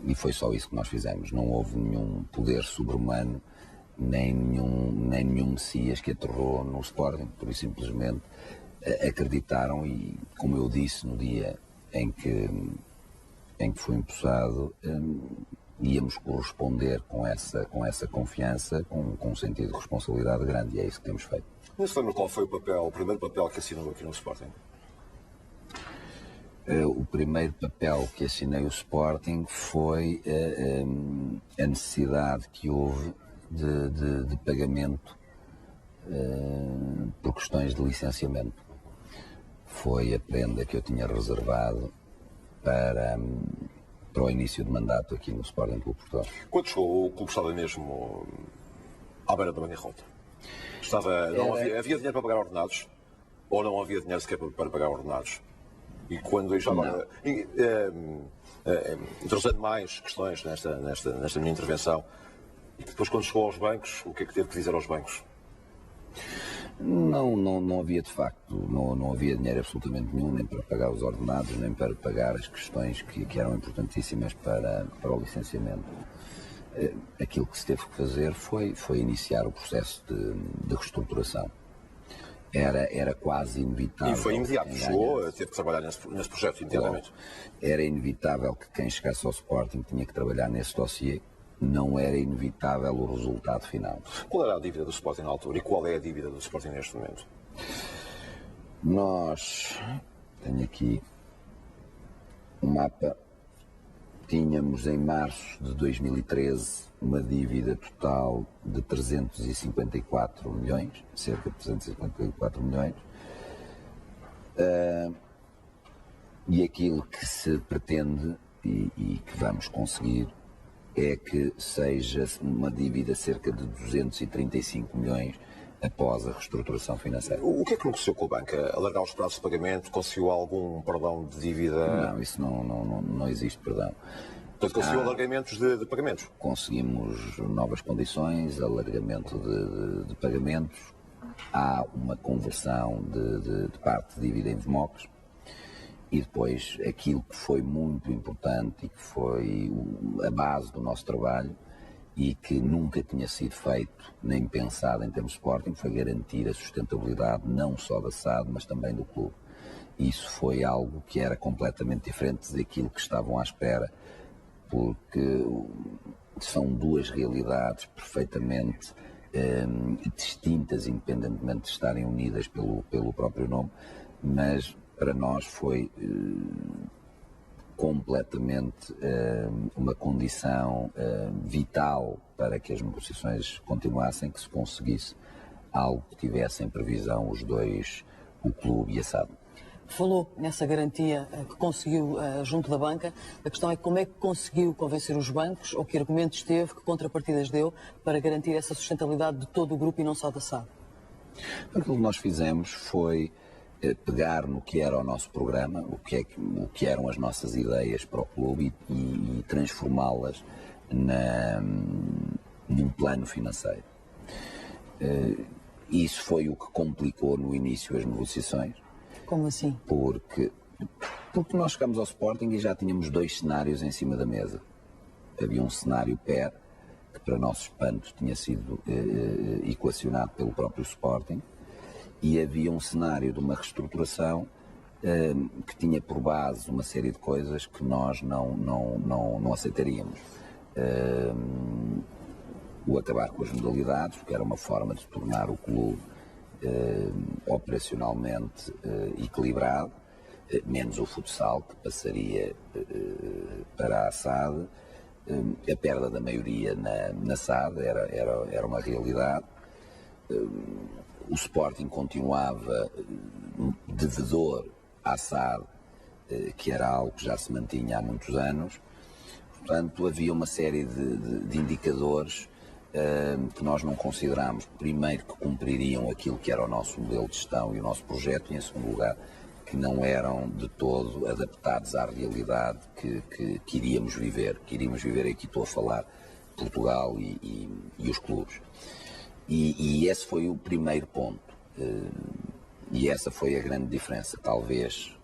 e foi só isso que nós fizemos. Não houve nenhum poder sobre-humano, nem nenhum Messias que aterrou no Sporting, por isso simplesmente acreditaram e, como eu disse no dia em que foi empossado, íamos corresponder com essa confiança, com um sentido de responsabilidade grande, e é isso que temos feito. Não se lembra qual foi o primeiro papel que assinou aqui no Sporting? O primeiro papel que assinei o Sporting foi a necessidade que houve de pagamento por questões de licenciamento. Foi a prenda que eu tinha reservado para o início de mandato aqui no Sporting Clube Portugal. Quando chegou, o clube estava mesmo à beira da bancarrota? Havia dinheiro para pagar ordenados? Ou não havia dinheiro sequer para pagar ordenados? E quando já agora, introduzindo mais questões nesta minha intervenção, e depois quando chegou aos bancos, o que é que teve que dizer aos bancos? Não havia de facto, não havia dinheiro absolutamente nenhum, nem para pagar os ordenados, nem para pagar as questões que eram importantíssimas para o licenciamento. Aquilo que se teve que fazer foi iniciar o processo de reestruturação. Era quase inevitável. E foi imediato, chegou, teve que trabalhar nesse projeto imediatamente. Era inevitável que quem chegasse ao Sporting tinha que trabalhar nesse dossiê. Não era inevitável o resultado final. Qual era a dívida do Sporting na altura e qual é a dívida do Sporting neste momento? Tenho aqui um mapa. Tínhamos em março de 2013 uma dívida total de 354 milhões, cerca de 354 milhões. E aquilo que se pretende e que vamos conseguir é que seja uma dívida cerca de 235 milhões após a reestruturação financeira. O que é que negociou com o banco? Alargar os prazos de pagamento? Conseguiu algum perdão de dívida? Não, isso não existe perdão. Portanto, conseguiu alargamentos de pagamentos? Conseguimos novas condições, alargamento de pagamentos, há uma conversão de parte de dívida em VMOCs. E depois, aquilo que foi muito importante e que foi a base do nosso trabalho e que nunca tinha sido feito, nem pensado em termos de Sporting, foi garantir a sustentabilidade não só da SAD, mas também do clube. Isso foi algo que era completamente diferente daquilo que estavam à espera, porque são duas realidades perfeitamente distintas, independentemente de estarem unidas pelo próprio nome, mas para nós foi completamente uma condição vital para que as negociações continuassem, que se conseguisse algo que tivesse em previsão os dois, o clube e a SAD. Falou nessa garantia que conseguiu junto da banca. A questão é como é que conseguiu convencer os bancos, ou que argumentos teve, que contrapartidas deu para garantir essa sustentabilidade de todo o grupo e não só da SAD? Aquilo que nós fizemos foi pegar no que era o nosso programa, o que eram as nossas ideias para o clube e transformá-las num plano financeiro. Isso foi o que complicou no início as negociações. Como assim? Porque nós chegamos ao Sporting e já tínhamos dois cenários em cima da mesa. Havia um cenário PER, que para nosso espanto tinha sido equacionado pelo próprio Sporting, e havia um cenário de uma reestruturação que tinha por base uma série de coisas que nós não aceitaríamos. O acabar com as modalidades, que era uma forma de tornar o clube operacionalmente equilibrado, menos o futsal, que passaria para a SAD. A perda da maioria na SAD era uma realidade. O Sporting continuava devedor à SAD, que era algo que já se mantinha há muitos anos. Portanto, havia uma série de indicadores que nós não considerámos, primeiro, que cumpririam aquilo que era o nosso modelo de gestão e o nosso projeto, e em segundo lugar, que não eram de todo adaptados à realidade que iríamos viver. Aqui estou a falar Portugal e os clubes. E esse foi o primeiro ponto, e essa foi a grande diferença. Talvez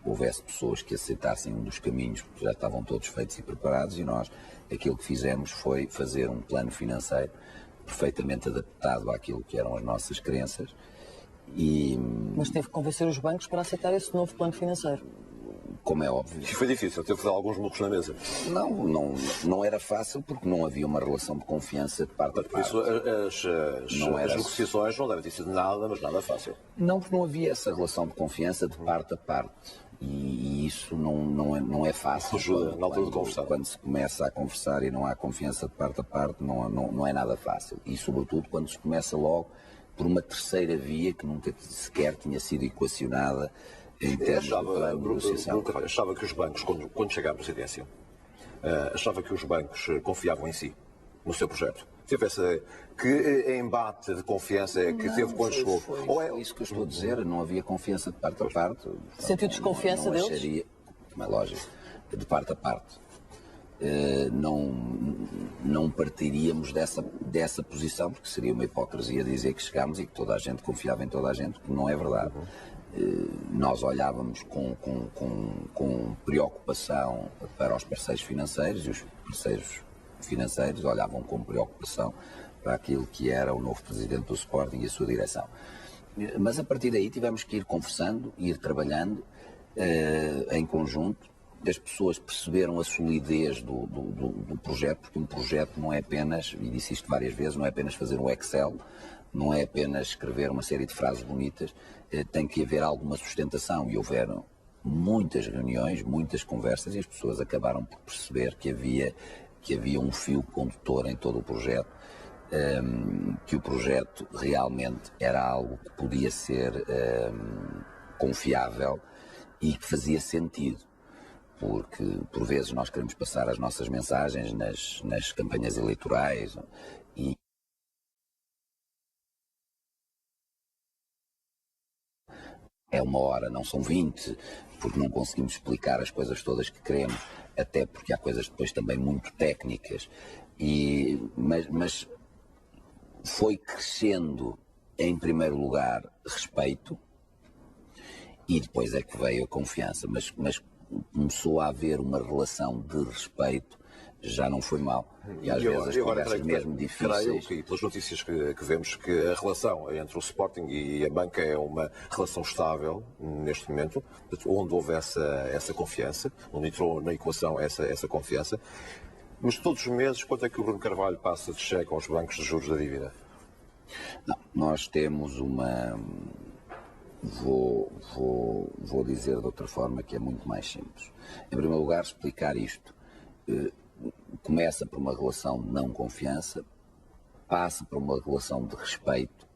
houvesse pessoas que aceitassem um dos caminhos, porque já estavam todos feitos e preparados, e nós aquilo que fizemos foi fazer um plano financeiro perfeitamente adaptado àquilo que eram as nossas crenças. Mas teve que convencer os bancos para aceitar esse novo plano financeiro. Como é óbvio. E foi difícil, teve que dar alguns murros na mesa. Não era fácil porque não havia uma relação de confiança de parte a Por parte. isso, as negociações não devem ter sido nada, mas nada fácil. Não, porque não havia essa relação de confiança de parte a parte. E isso não é fácil. Ajuda na altura de conversar. Quando se começa a conversar e não há confiança de parte a parte, não é nada fácil. E sobretudo quando se começa logo por uma terceira via que nunca sequer tinha sido equacionada em termos de plano de negociação. Achava que os bancos, quando chega à presidência, achava que os bancos confiavam em si, no seu projeto. Que embate de confiança é que teve quando chegou? Ou é isso que eu estou a dizer, não havia confiança de parte a parte. Sentiu desconfiança deles? Acharia, como é lógico, de parte a parte. Não partiríamos dessa posição, porque seria uma hipocrisia dizer que chegámos e que toda a gente confiava em toda a gente, que não é verdade. Nós olhávamos com preocupação para os parceiros financeiros e os parceiros financeiros olhavam com preocupação para aquilo que era o novo presidente do Sporting e a sua direção. Mas a partir daí tivemos que ir conversando, ir trabalhando em conjunto. As pessoas perceberam a solidez do projeto, porque um projeto não é apenas, e disse isto várias vezes, não é apenas fazer um Excel, não é apenas escrever uma série de frases bonitas, tem que haver alguma sustentação, e houveram muitas reuniões, muitas conversas, e as pessoas acabaram por perceber que havia um fio condutor em todo o projeto, que o projeto realmente era algo que podia ser confiável e que fazia sentido. Porque, por vezes, nós queremos passar as nossas mensagens nas campanhas eleitorais e é 1 hora, não são 20, porque não conseguimos explicar as coisas todas que queremos, até porque há coisas depois também muito técnicas, mas foi crescendo, em primeiro lugar, respeito, e depois é que veio a confiança, mas começou a haver uma relação de respeito, já não foi mal. E às vezes as conversas mesmo difíceis... Creio, pelas notícias que vemos, que a relação entre o Sporting e a banca é uma relação estável neste momento, onde houve essa confiança, onde entrou na equação essa confiança. Mas todos os meses, quanto é que o Bruno Carvalho passa de cheque aos bancos de juros da dívida? Não, nós temos uma... Vou dizer de outra forma que é muito mais simples. Em primeiro lugar, explicar isto. Começa por uma relação de não confiança, passa por uma relação de respeito,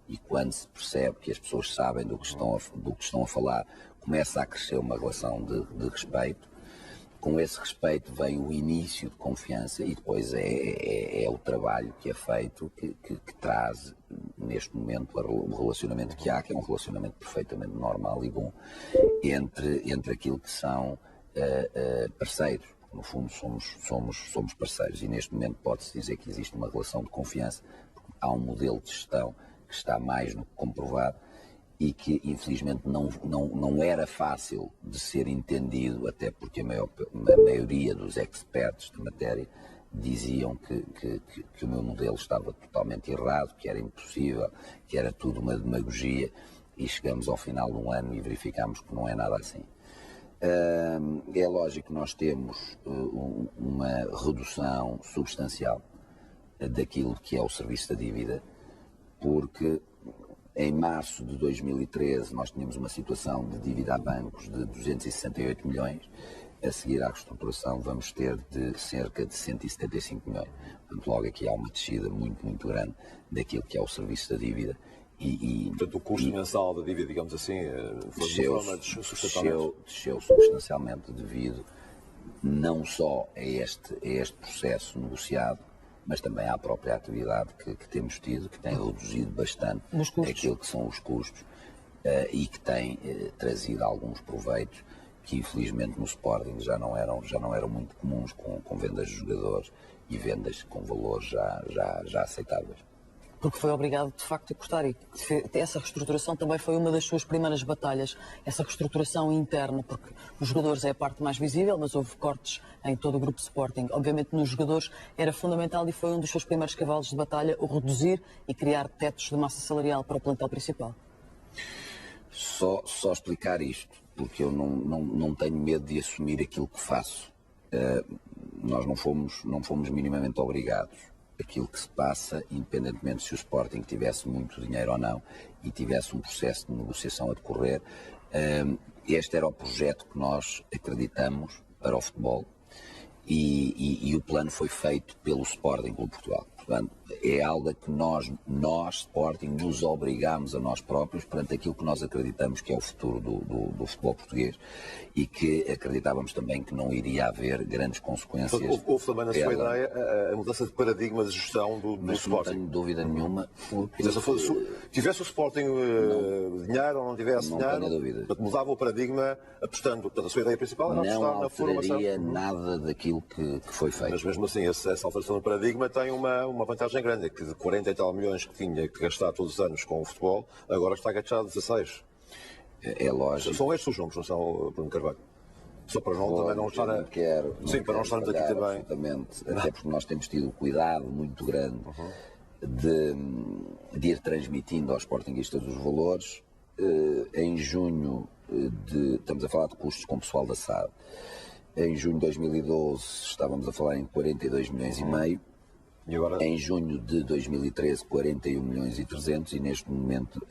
e quando se percebe que as pessoas sabem do que estão a falar, começa a crescer uma relação de respeito. Com esse respeito vem o início de confiança e depois é o trabalho que é feito que traz, neste momento, o relacionamento que há, que é um relacionamento perfeitamente normal e bom, entre aquilo que são parceiros. No fundo, somos parceiros e, neste momento, pode-se dizer que existe uma relação de confiança, porque há um modelo de gestão que está mais do que comprovado e que, infelizmente, não era fácil de ser entendido, até porque a maioria dos expertos da matéria diziam que o meu modelo estava totalmente errado, que era impossível, que era tudo uma demagogia, e chegamos ao final de um ano e verificamos que não é nada assim. É lógico que nós temos uma redução substancial daquilo que é o serviço da dívida, porque em março de 2013 nós tínhamos uma situação de dívida a bancos de 268 milhões, a seguir à reestruturação vamos ter de cerca de 175 milhões. Portanto, logo aqui há uma descida muito, muito grande daquilo que é o serviço da dívida. Portanto, o custo mensal da dívida, digamos assim, foi de uma forma desceu substancialmente devido não só a este processo negociado, mas também à própria atividade que temos tido, que tem reduzido bastante aquilo que são os custos e que tem trazido alguns proveitos que, infelizmente, no Sporting já não eram muito comuns, com vendas de jogadores e vendas com valores já aceitáveis. porque foi obrigado de facto a cortar, e essa reestruturação também foi uma das suas primeiras batalhas, essa reestruturação interna, porque os jogadores é a parte mais visível, mas houve cortes em todo o grupo Sporting. Obviamente nos jogadores era fundamental e foi um dos seus primeiros cavalos de batalha o reduzir e criar tetos de massa salarial para o plantel principal. Só explicar isto, porque eu não tenho medo de assumir aquilo que faço. Nós não fomos minimamente obrigados. Aquilo que se passa, independentemente se o Sporting tivesse muito dinheiro ou não e tivesse um processo de negociação a decorrer, este era o projeto que nós acreditamos para o futebol e o plano foi feito pelo Sporting Clube Portugal. Portanto, é algo que nós, Sporting, nos obrigámos a nós próprios perante aquilo que nós acreditamos que é o futuro do futebol português e que acreditávamos também que não iria haver grandes consequências. Houve também na sua ideia a mudança de paradigma de gestão do Sporting. Não tenho dúvida nenhuma. Porque, tivesse o Sporting dinheiro ou não tivesse dinheiro, tenho dúvida. Mudava o paradigma apostando. Portanto, a sua ideia principal era apostar na formação. Não alteraria nada daquilo que foi feito. Mas mesmo assim, essa alteração do paradigma tem uma vantagem grande, é que de 40 e tal milhões que tinha que gastar todos os anos com o futebol, agora está a gastar 16. É lógico. São estes os números, não são, Bruno Carvalho? Só para também não estar a... Sim, para não estarmos aqui também. Absolutamente, até porque nós temos tido cuidado muito grande de ir transmitindo aos sportinguistas os valores. Em junho, estamos a falar de custos com o pessoal da SAD. Em junho de 2012 estávamos a falar em 42 milhões e meio. E agora? Em junho de 2013, 41 milhões e 300 e neste momento,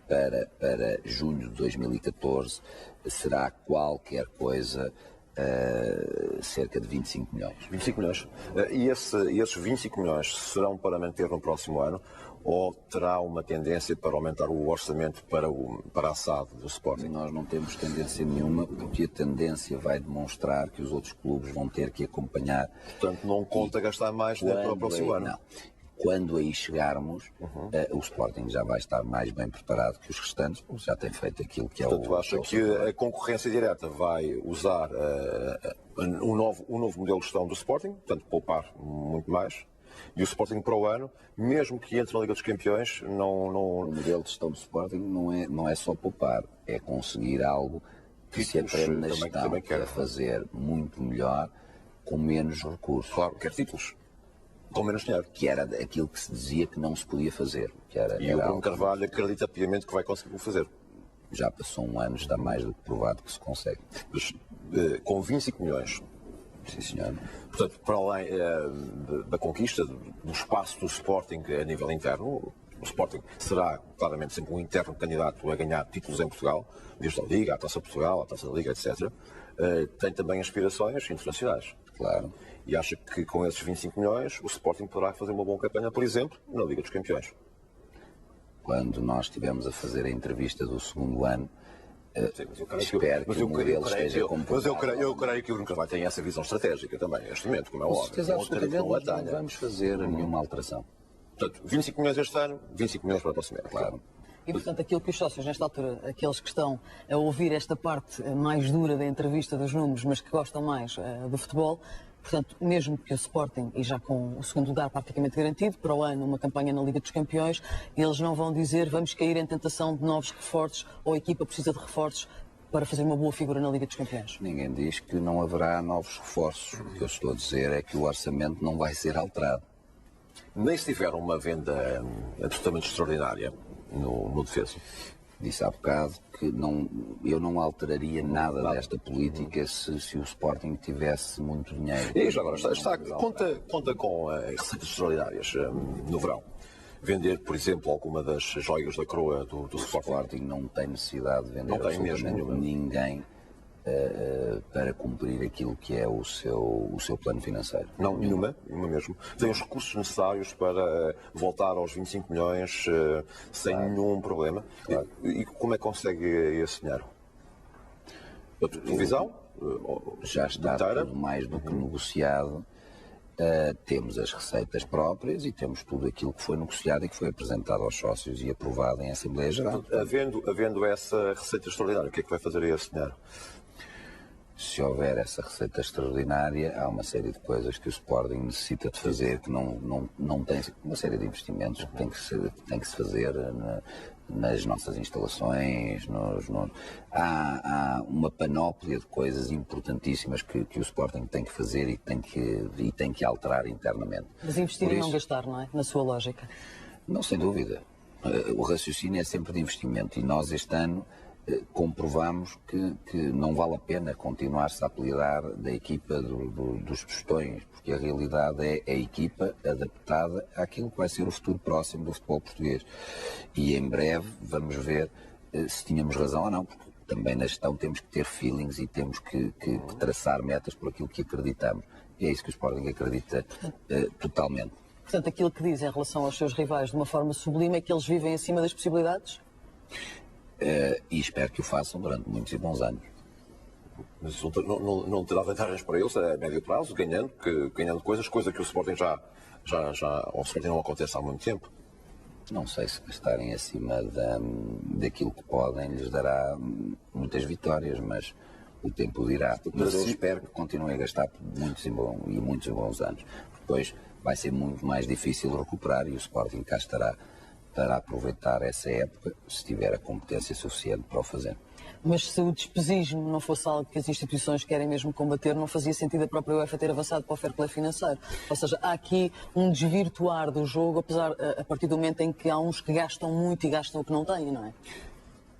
para junho de 2014, será qualquer coisa cerca de 25 milhões. 25 milhões. E esses 25 milhões serão para manter no próximo ano ou terá uma tendência para aumentar o orçamento para a SAD do Sporting? Nós não temos tendência nenhuma, porque a tendência vai demonstrar que os outros clubes vão ter que acompanhar. Portanto, não conta gastar mais para o próximo ano? Não. Quando aí chegarmos, o Sporting já vai estar mais bem preparado que os restantes, porque já tem feito aquilo que Portanto, acha que a concorrência direta vai usar um novo modelo de gestão do Sporting, portanto, poupar muito mais? E o Sporting para o ano, mesmo que entre na Liga dos Campeões, não... O modelo de gestão do Sporting não é só poupar, é conseguir algo que se aprende na gestão, é fazer muito melhor com menos recursos. Claro, quer títulos. Com menos dinheiro. Que era aquilo que se dizia que não se podia fazer. E o Bruno Carvalho acredita piamente que vai conseguir fazer. Já passou um ano, está mais do que provado que se consegue. Mas, com 25 milhões... Sim, senhor. Portanto, para além da conquista do espaço do Sporting a nível interno, o Sporting será claramente sempre um interno candidato a ganhar títulos em Portugal, desde a Liga, a Taça Portugal, a Taça da Liga, etc. Tem também aspirações internacionais. Claro. E acha que com esses 25 milhões o Sporting poderá fazer uma boa campanha, por exemplo, na Liga dos Campeões? Quando nós estivemos a fazer a entrevista do segundo ano, sim, espero que o modelo esteja comprovado. Mas eu creio que o Bruno Carvalho tem essa visão estratégica também, neste momento, como é óbvio. Com certeza absolutamente, nós não vamos fazer nenhuma alteração. Portanto, 25 milhões este ano, 25 milhões para a próxima ano. Claro. E, portanto, aquilo que os sócios, nesta altura, aqueles que estão a ouvir esta parte mais dura da entrevista dos números, mas que gostam mais do futebol, portanto, mesmo que o Sporting, e já com o segundo lugar praticamente garantido, para o ano uma campanha na Liga dos Campeões, eles não vão dizer vamos cair em tentação de novos reforços ou a equipa precisa de reforços para fazer uma boa figura na Liga dos Campeões. Ninguém diz que não haverá novos reforços. O que eu estou a dizer é que o orçamento não vai ser alterado. Nem se tiver uma venda absolutamente extraordinária no defesa. Disse há bocado que eu não alteraria nada desta política se o Sporting tivesse muito dinheiro. E já agora, conta com receitas extraordinárias no verão. Vender, por exemplo, alguma das joias da coroa do Sporting. O Sporting não tem necessidade de vender não tem mesmo ninguém para cumprir aquilo que é o seu plano financeiro. Não, nenhuma mesmo. Tem os recursos necessários para voltar aos 25 milhões sem nenhum problema. Claro. E como é que consegue esse dinheiro? A televisão? Já está tudo mais do que negociado. Temos as receitas próprias e temos tudo aquilo que foi negociado e que foi apresentado aos sócios e aprovado em Assembleia Geral. Havendo essa receita extraordinária, o que é que vai fazer a esse dinheiro? se houver essa receita extraordinária, há uma série de coisas que o Sporting necessita de fazer, que não tem, uma série de investimentos que tem que se fazer nas nossas instalações. Há uma panóplia de coisas importantíssimas que o Sporting tem que fazer e tem que alterar internamente. Mas investir e não gastar, não é? Na sua lógica. Não, sem dúvida. O raciocínio é sempre de investimento e nós este ano comprovamos que não vale a pena continuar-se a apelidar da equipa dos tostões, porque a realidade é a equipa adaptada àquilo que vai ser o futuro próximo do futebol português. E em breve vamos ver se tínhamos razão ou não, porque também na gestão temos que ter feelings e temos que traçar metas por aquilo que acreditamos. E é isso que o Sporting acredita totalmente. Portanto, aquilo que diz em relação aos seus rivais de uma forma sublime é que eles vivem acima das possibilidades? E espero que o façam durante muitos e bons anos. Mas não terá vantagens para eles a médio prazo, ganhando coisa que o Sporting o Sporting não acontece há muito tempo. Não sei se estarem acima daquilo que podem lhes dará muitas vitórias, mas o tempo dirá. Mas eu espero que continuem a gastar por muitos e bons anos. Depois vai ser muito mais difícil recuperar e o Sporting cá estará para aproveitar essa época, se tiver a competência suficiente para o fazer. Mas se o despesismo não fosse algo que as instituições querem mesmo combater, não fazia sentido a própria UEFA ter avançado para o fair play financeiro. Ou seja, há aqui um desvirtuar do jogo, a partir do momento em que há uns que gastam muito e gastam o que não têm, não é?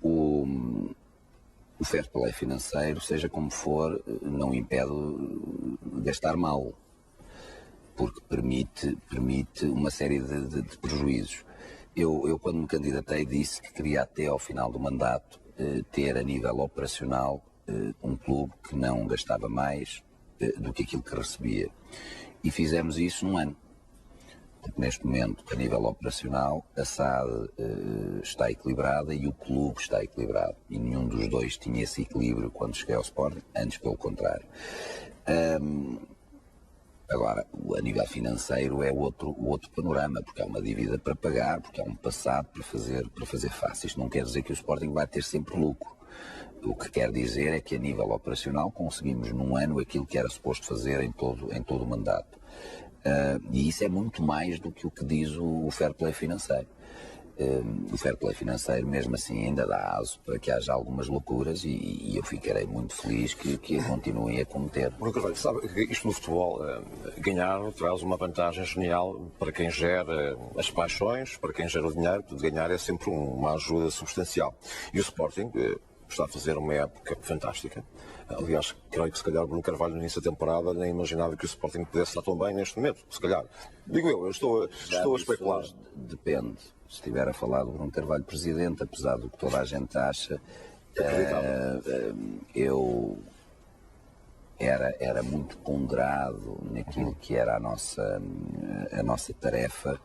O fair play financeiro, seja como for, não impede gastar mal, porque permite uma série de prejuízos. Eu, quando me candidatei, disse que queria até ao final do mandato ter a nível operacional um clube que não gastava mais do que aquilo que recebia. E fizemos isso num ano. Porque neste momento, a nível operacional, a SAD está equilibrada e o clube está equilibrado. E nenhum dos dois tinha esse equilíbrio quando cheguei ao Sporting, antes pelo contrário. Agora, a nível financeiro é outro panorama, porque há uma dívida para pagar, porque há um passado para fazer face. Isto não quer dizer que o Sporting vai ter sempre lucro. O que quer dizer é que a nível operacional conseguimos num ano aquilo que era suposto fazer em todo o mandato. E isso é muito mais do que o que diz o fair play financeiro. O fair play financeiro, mesmo assim, ainda dá aso para que haja algumas loucuras e eu ficarei muito feliz que a continuem a cometer. Bruno Carvalho, sabe que isto no futebol, ganhar traz uma vantagem genial para quem gera as paixões, para quem gera o dinheiro, ganhar é sempre uma ajuda substancial. E o Sporting está a fazer uma época fantástica. Aliás, creio que se calhar Bruno Carvalho no início da temporada nem imaginava que o Sporting pudesse estar tão bem neste momento. Se calhar. Digo eu estou a especular. Depende. Se estiver a falar do Bruno Carvalho presidente, apesar do que toda a gente acha, eu era muito ponderado naquilo que era a nossa tarefa,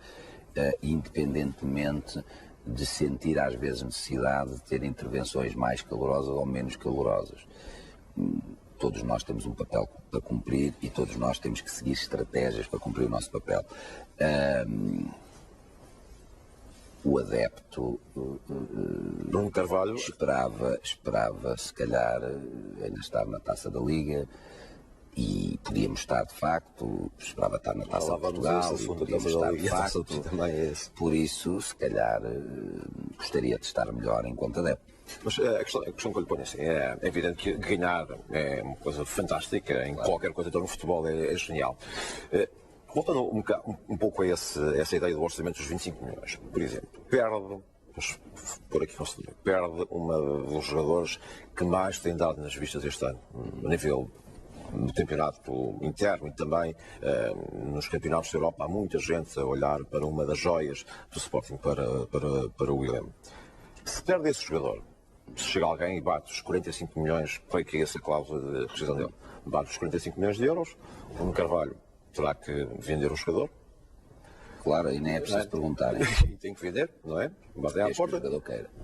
independentemente de sentir às vezes necessidade de ter intervenções mais calorosas ou menos calorosas. Todos nós temos um papel para cumprir e todos nós temos que seguir estratégias para cumprir o nosso papel. O adepto Bruno Carvalho esperava se calhar ainda estar na Taça da Liga e podíamos estar de facto, esperava estar na Taça de Portugal e podíamos estar de facto, por isso se calhar gostaria de estar melhor enquanto adepto. Mas a questão que eu lhe ponho assim, é evidente que ganhar é uma coisa fantástica, em qualquer coisa, então no futebol é genial. Voltando um pouco a essa ideia do orçamento dos 25 milhões, por exemplo, perde uma dos jogadores que mais tem dado nas vistas este ano, a nível do campeonato interno e também nos campeonatos da Europa. Há muita gente a olhar para uma das joias do Sporting, para o William. Se perde esse jogador, se chega alguém e bate os 45 milhões, foi que é essa cláusula de rescisão dele, bate os 45 milhões de euros, o Bruno Carvalho terá que vender o jogador. Claro, e nem é preciso perguntar. E tem que vender, não é? Batem à porta.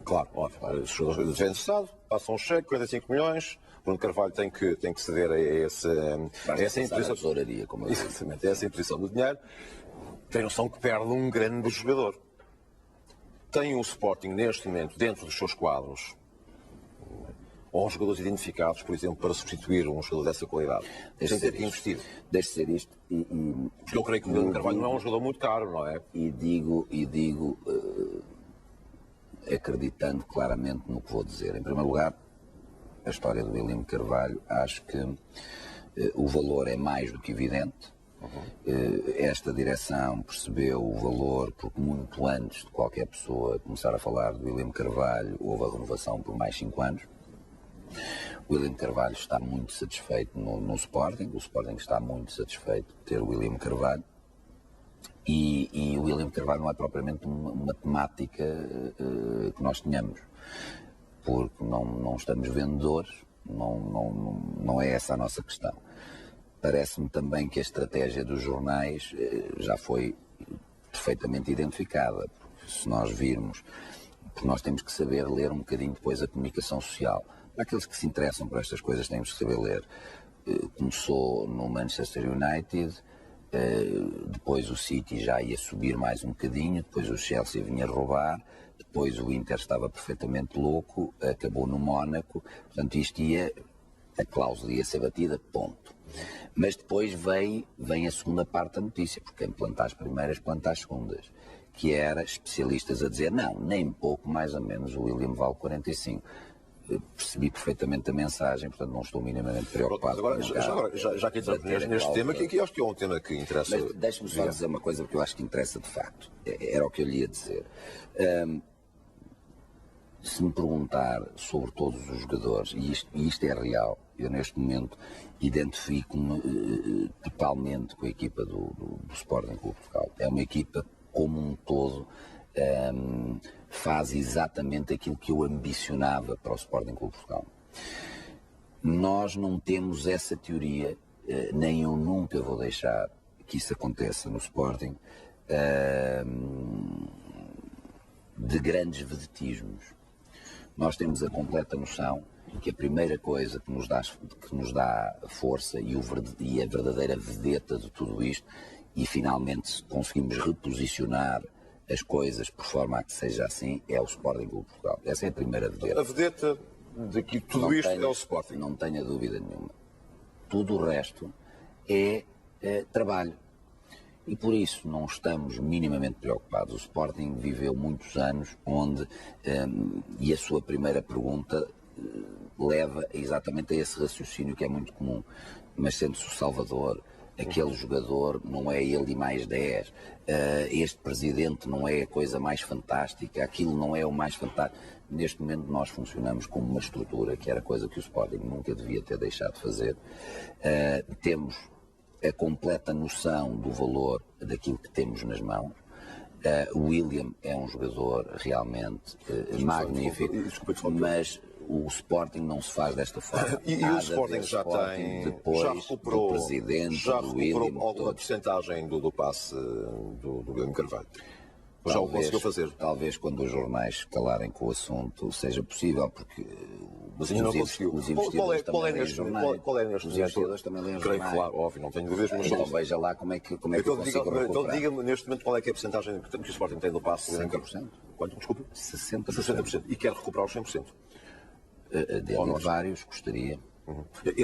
Claro, óbvio. Os jogadores vende Estado, passam um cheque, 45 milhões, o Bruno Carvalho tem que ceder a essa imposição. Exatamente, essa imposição do dinheiro. Tem noção que perde um grande jogador. Tem o Sporting neste momento, dentro dos seus quadros, Ou jogadores identificados, por exemplo, para substituir um jogador dessa qualidade? Sem ter que investir. Deixe ser isto Porque eu creio que o William Carvalho não é um jogador muito caro, não é? e digo acreditando claramente no que vou dizer. Em primeiro lugar, a história do William Carvalho, acho que o valor é mais do que evidente. Esta direção percebeu o valor porque muito antes de qualquer pessoa começar a falar do William Carvalho, houve a renovação por mais 5 anos. O William Carvalho está muito satisfeito no Sporting, o Sporting está muito satisfeito de ter o William Carvalho. E o William Carvalho não é propriamente uma temática que nós tenhamos, porque não estamos vendedores, não é essa a nossa questão. Parece-me também que a estratégia dos jornais já foi perfeitamente identificada, porque se nós virmos, porque nós temos que saber ler um bocadinho depois a comunicação social. Para aqueles que se interessam por estas coisas temos que saber ler. Começou no Manchester United, depois o City já ia subir mais um bocadinho, depois o Chelsea vinha roubar, depois o Inter estava perfeitamente louco, acabou no Mónaco, portanto isto a cláusula ia ser batida, ponto. Mas depois vem a segunda parte da notícia, porque quem planta as primeiras, planta as segundas, que era especialistas a dizer, não, nem pouco, mais ou menos, o William vale 45. Percebi perfeitamente a mensagem, portanto não estou minimamente preocupado. Agora, já que entramos neste tema, que acho que é um tema que interessa. Mas deixe-me só dizer uma coisa, porque eu acho que interessa de facto. Era o que eu lhe ia dizer. Se me perguntar sobre todos os jogadores, e isto é real, eu neste momento identifico-me totalmente com a equipa do Sporting Clube de Portugal. É uma equipa como um todo, faz exatamente aquilo que eu ambicionava para o Sporting Clube de Portugal. Nós não temos essa teoria, nem eu nunca vou deixar que isso aconteça no Sporting, de grandes vedetismos. Nós temos a completa noção que a primeira coisa que nos dá força e a verdadeira vedeta de tudo isto, e finalmente conseguimos reposicionar as coisas por forma a que seja assim, é o Sporting Clube de Portugal. Essa é a primeira vedeta. A vedeta de que tudo isto é o Sporting. Não tenha dúvida nenhuma. Tudo o resto é trabalho. E por isso não estamos minimamente preocupados. O Sporting viveu muitos anos onde, e a sua primeira pergunta leva exatamente a esse raciocínio que é muito comum, mas sendo-se o Salvador, aquele jogador não é ele e mais 10, este presidente não é a coisa mais fantástica, aquilo não é o mais fantástico. Neste momento nós funcionamos como uma estrutura, que era coisa que o Sporting nunca devia ter deixado de fazer. Temos a completa noção do valor daquilo que temos nas mãos. O William é um jogador realmente magnífico, mas o Sporting não se faz desta forma. E o Sporting já recuperou do presidente, já do recuperou William, alguma porcentagem do passe do William Carvalho. Já o conseguiu fazer. Talvez quando os jornais calarem com o assunto seja possível, porque mas ainda não conseguiu. Os investidores também leem os jornais. Qual é neste Os investidores também leem os jornais. Creio que, claro, óbvio, não tenho dúvidas. Então veja lá como é que eu consigo recuperar. Então diga-me neste momento qual é que é a porcentagem que o Sporting tem do passe. 60%. Quanto? Desculpe? 60%. E quer recuperar os 100%. Dele vários gostaria.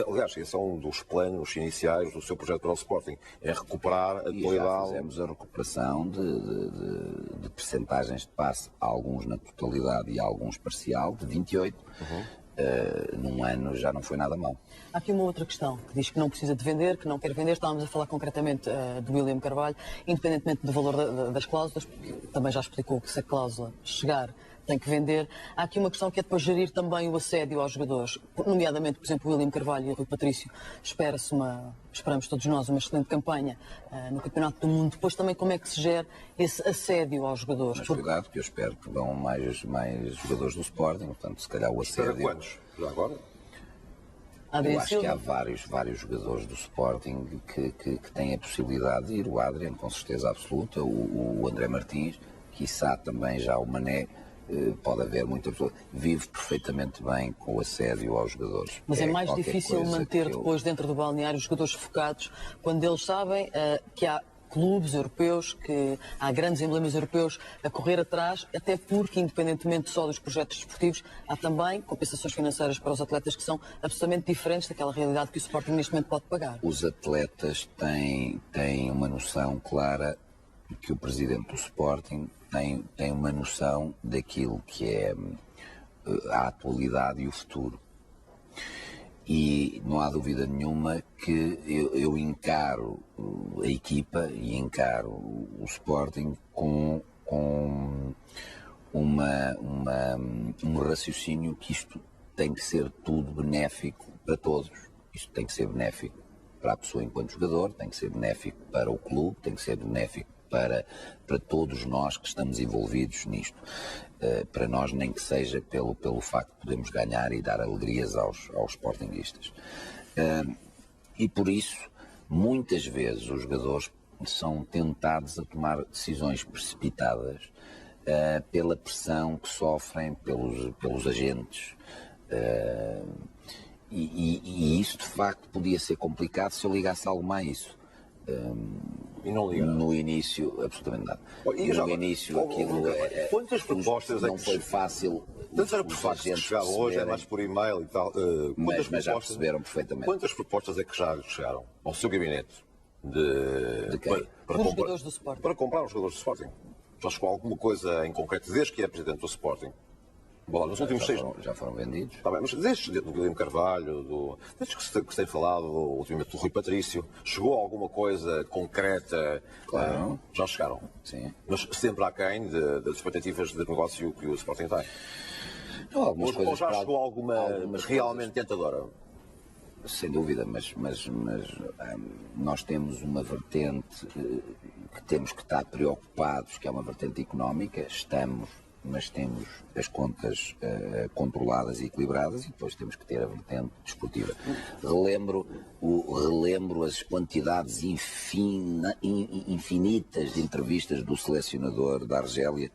Aliás, esse é um dos planos iniciais do seu projeto para o Sporting, é recuperar a qualidade. Já fizemos a recuperação de percentagens de passe, alguns na totalidade e alguns parcial, de 28%. Num ano já não foi nada mal. Há aqui uma outra questão, que diz que não precisa de vender, que não quer vender. Estávamos a falar concretamente do William Carvalho, independentemente do valor das cláusulas, porque também já explicou que se a cláusula chegar tem que vender. Há aqui uma questão que é depois gerir também o assédio aos jogadores, nomeadamente, por exemplo, o William Carvalho e o Rui Patrício. Esperamos todos nós uma excelente campanha no Campeonato do Mundo. Depois também como é que se gera esse assédio aos jogadores? Mas cuidado, que eu espero que vão mais jogadores do Sporting, portanto, se calhar o assédio... Espera quantos? Já agora? Eu acho que há vários jogadores do Sporting que têm a possibilidade de ir. O Adrian, com certeza absoluta, o André Martins, quiçá também já o Mané. Pode haver muita pessoa, vive perfeitamente bem com o assédio aos jogadores. Mas é mais difícil manter depois dentro do balneário os jogadores focados quando eles sabem que há clubes europeus, que há grandes emblemas europeus a correr atrás, até porque, independentemente só dos projetos desportivos, há também compensações financeiras para os atletas que são absolutamente diferentes daquela realidade que o Sporting neste momento pode pagar. Os atletas têm uma noção clara que o presidente do Sporting tem uma noção daquilo que é a atualidade e o futuro. E não há dúvida nenhuma que eu encaro a equipa e encaro o Sporting com um raciocínio que isto tem que ser tudo benéfico para todos. Isto tem que ser benéfico para a pessoa enquanto jogador, tem que ser benéfico para o clube, tem que ser benéfico para todos nós que estamos envolvidos nisto. Para nós, nem que seja pelo facto de podermos ganhar e dar alegrias aos sportinguistas. E por isso, muitas vezes, os jogadores são tentados a tomar decisões precipitadas pela pressão que sofrem pelos agentes. E isso, de facto, podia ser complicado se eu ligasse algo mais a isso. E não liga. No início, absolutamente nada. No início, aquilo quantas propostas não foi fácil. Tanto era por facto que chegavam hoje, é mais por e-mail e tal. Mas já perceberam perfeitamente. Quantas propostas é que já chegaram ao seu gabinete de quem? Para comprar os jogadores do Sporting? Já chegou alguma coisa em concreto, desde que é presidente do Sporting? Bom, nos últimos já foram vendidos. Tá bem, mas desde do Guilherme Carvalho, desde que se tem falado ultimamente do Rui Patrício, chegou alguma coisa concreta? Claro. Já chegaram? Sim. Mas sempre aquém das expectativas de negócio que o Sporting tem? Ou já chegou alguma realmente tentadora? Sem dúvida, mas nós temos uma vertente que temos que estar preocupados, que é uma vertente económica, mas temos as contas controladas e equilibradas e depois temos que ter a vertente desportiva. Relembro as quantidades infinitas de entrevistas do selecionador da Argélia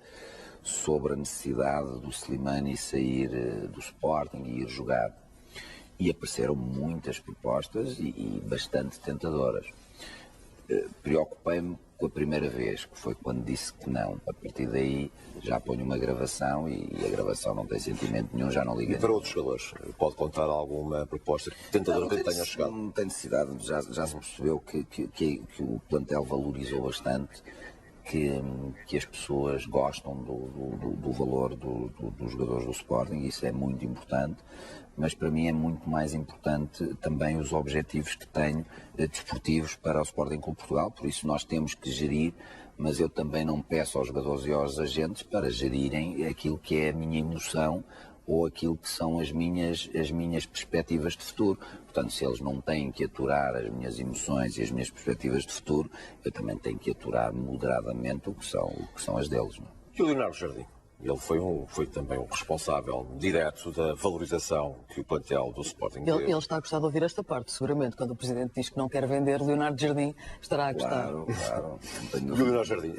sobre a necessidade do Slimani sair do Sporting e ir jogar. E apareceram muitas propostas e bastante tentadoras. Preocupei-me com a primeira vez, que foi quando disse que não. A partir daí já ponho uma gravação e a gravação não tem sentimento nenhum, já não liga. E para outros jogadores, pode contar alguma proposta tentadora que tenha chegado? Não tem necessidade, já se percebeu que o plantel valorizou bastante, que as pessoas gostam do valor dos jogadores do Sporting, isso é muito importante. Mas para mim é muito mais importante também os objetivos que tenho desportivos para o Sporting Clube Portugal, por isso nós temos que gerir, mas eu também não peço aos jogadores e aos agentes para gerirem aquilo que é a minha emoção ou aquilo que são as minhas perspectivas de futuro. Portanto, se eles não têm que aturar as minhas emoções e as minhas perspectivas de futuro, eu também tenho que aturar moderadamente o que são as deles. Não? E o Leonardo Jardim? Ele foi também o responsável direto da valorização que o plantel do Sporting teve. Ele está a gostar de ouvir esta parte, seguramente. Quando o Presidente diz que não quer vender, Leonardo Jardim estará a gostar. Claro. E o Leonardo Jardim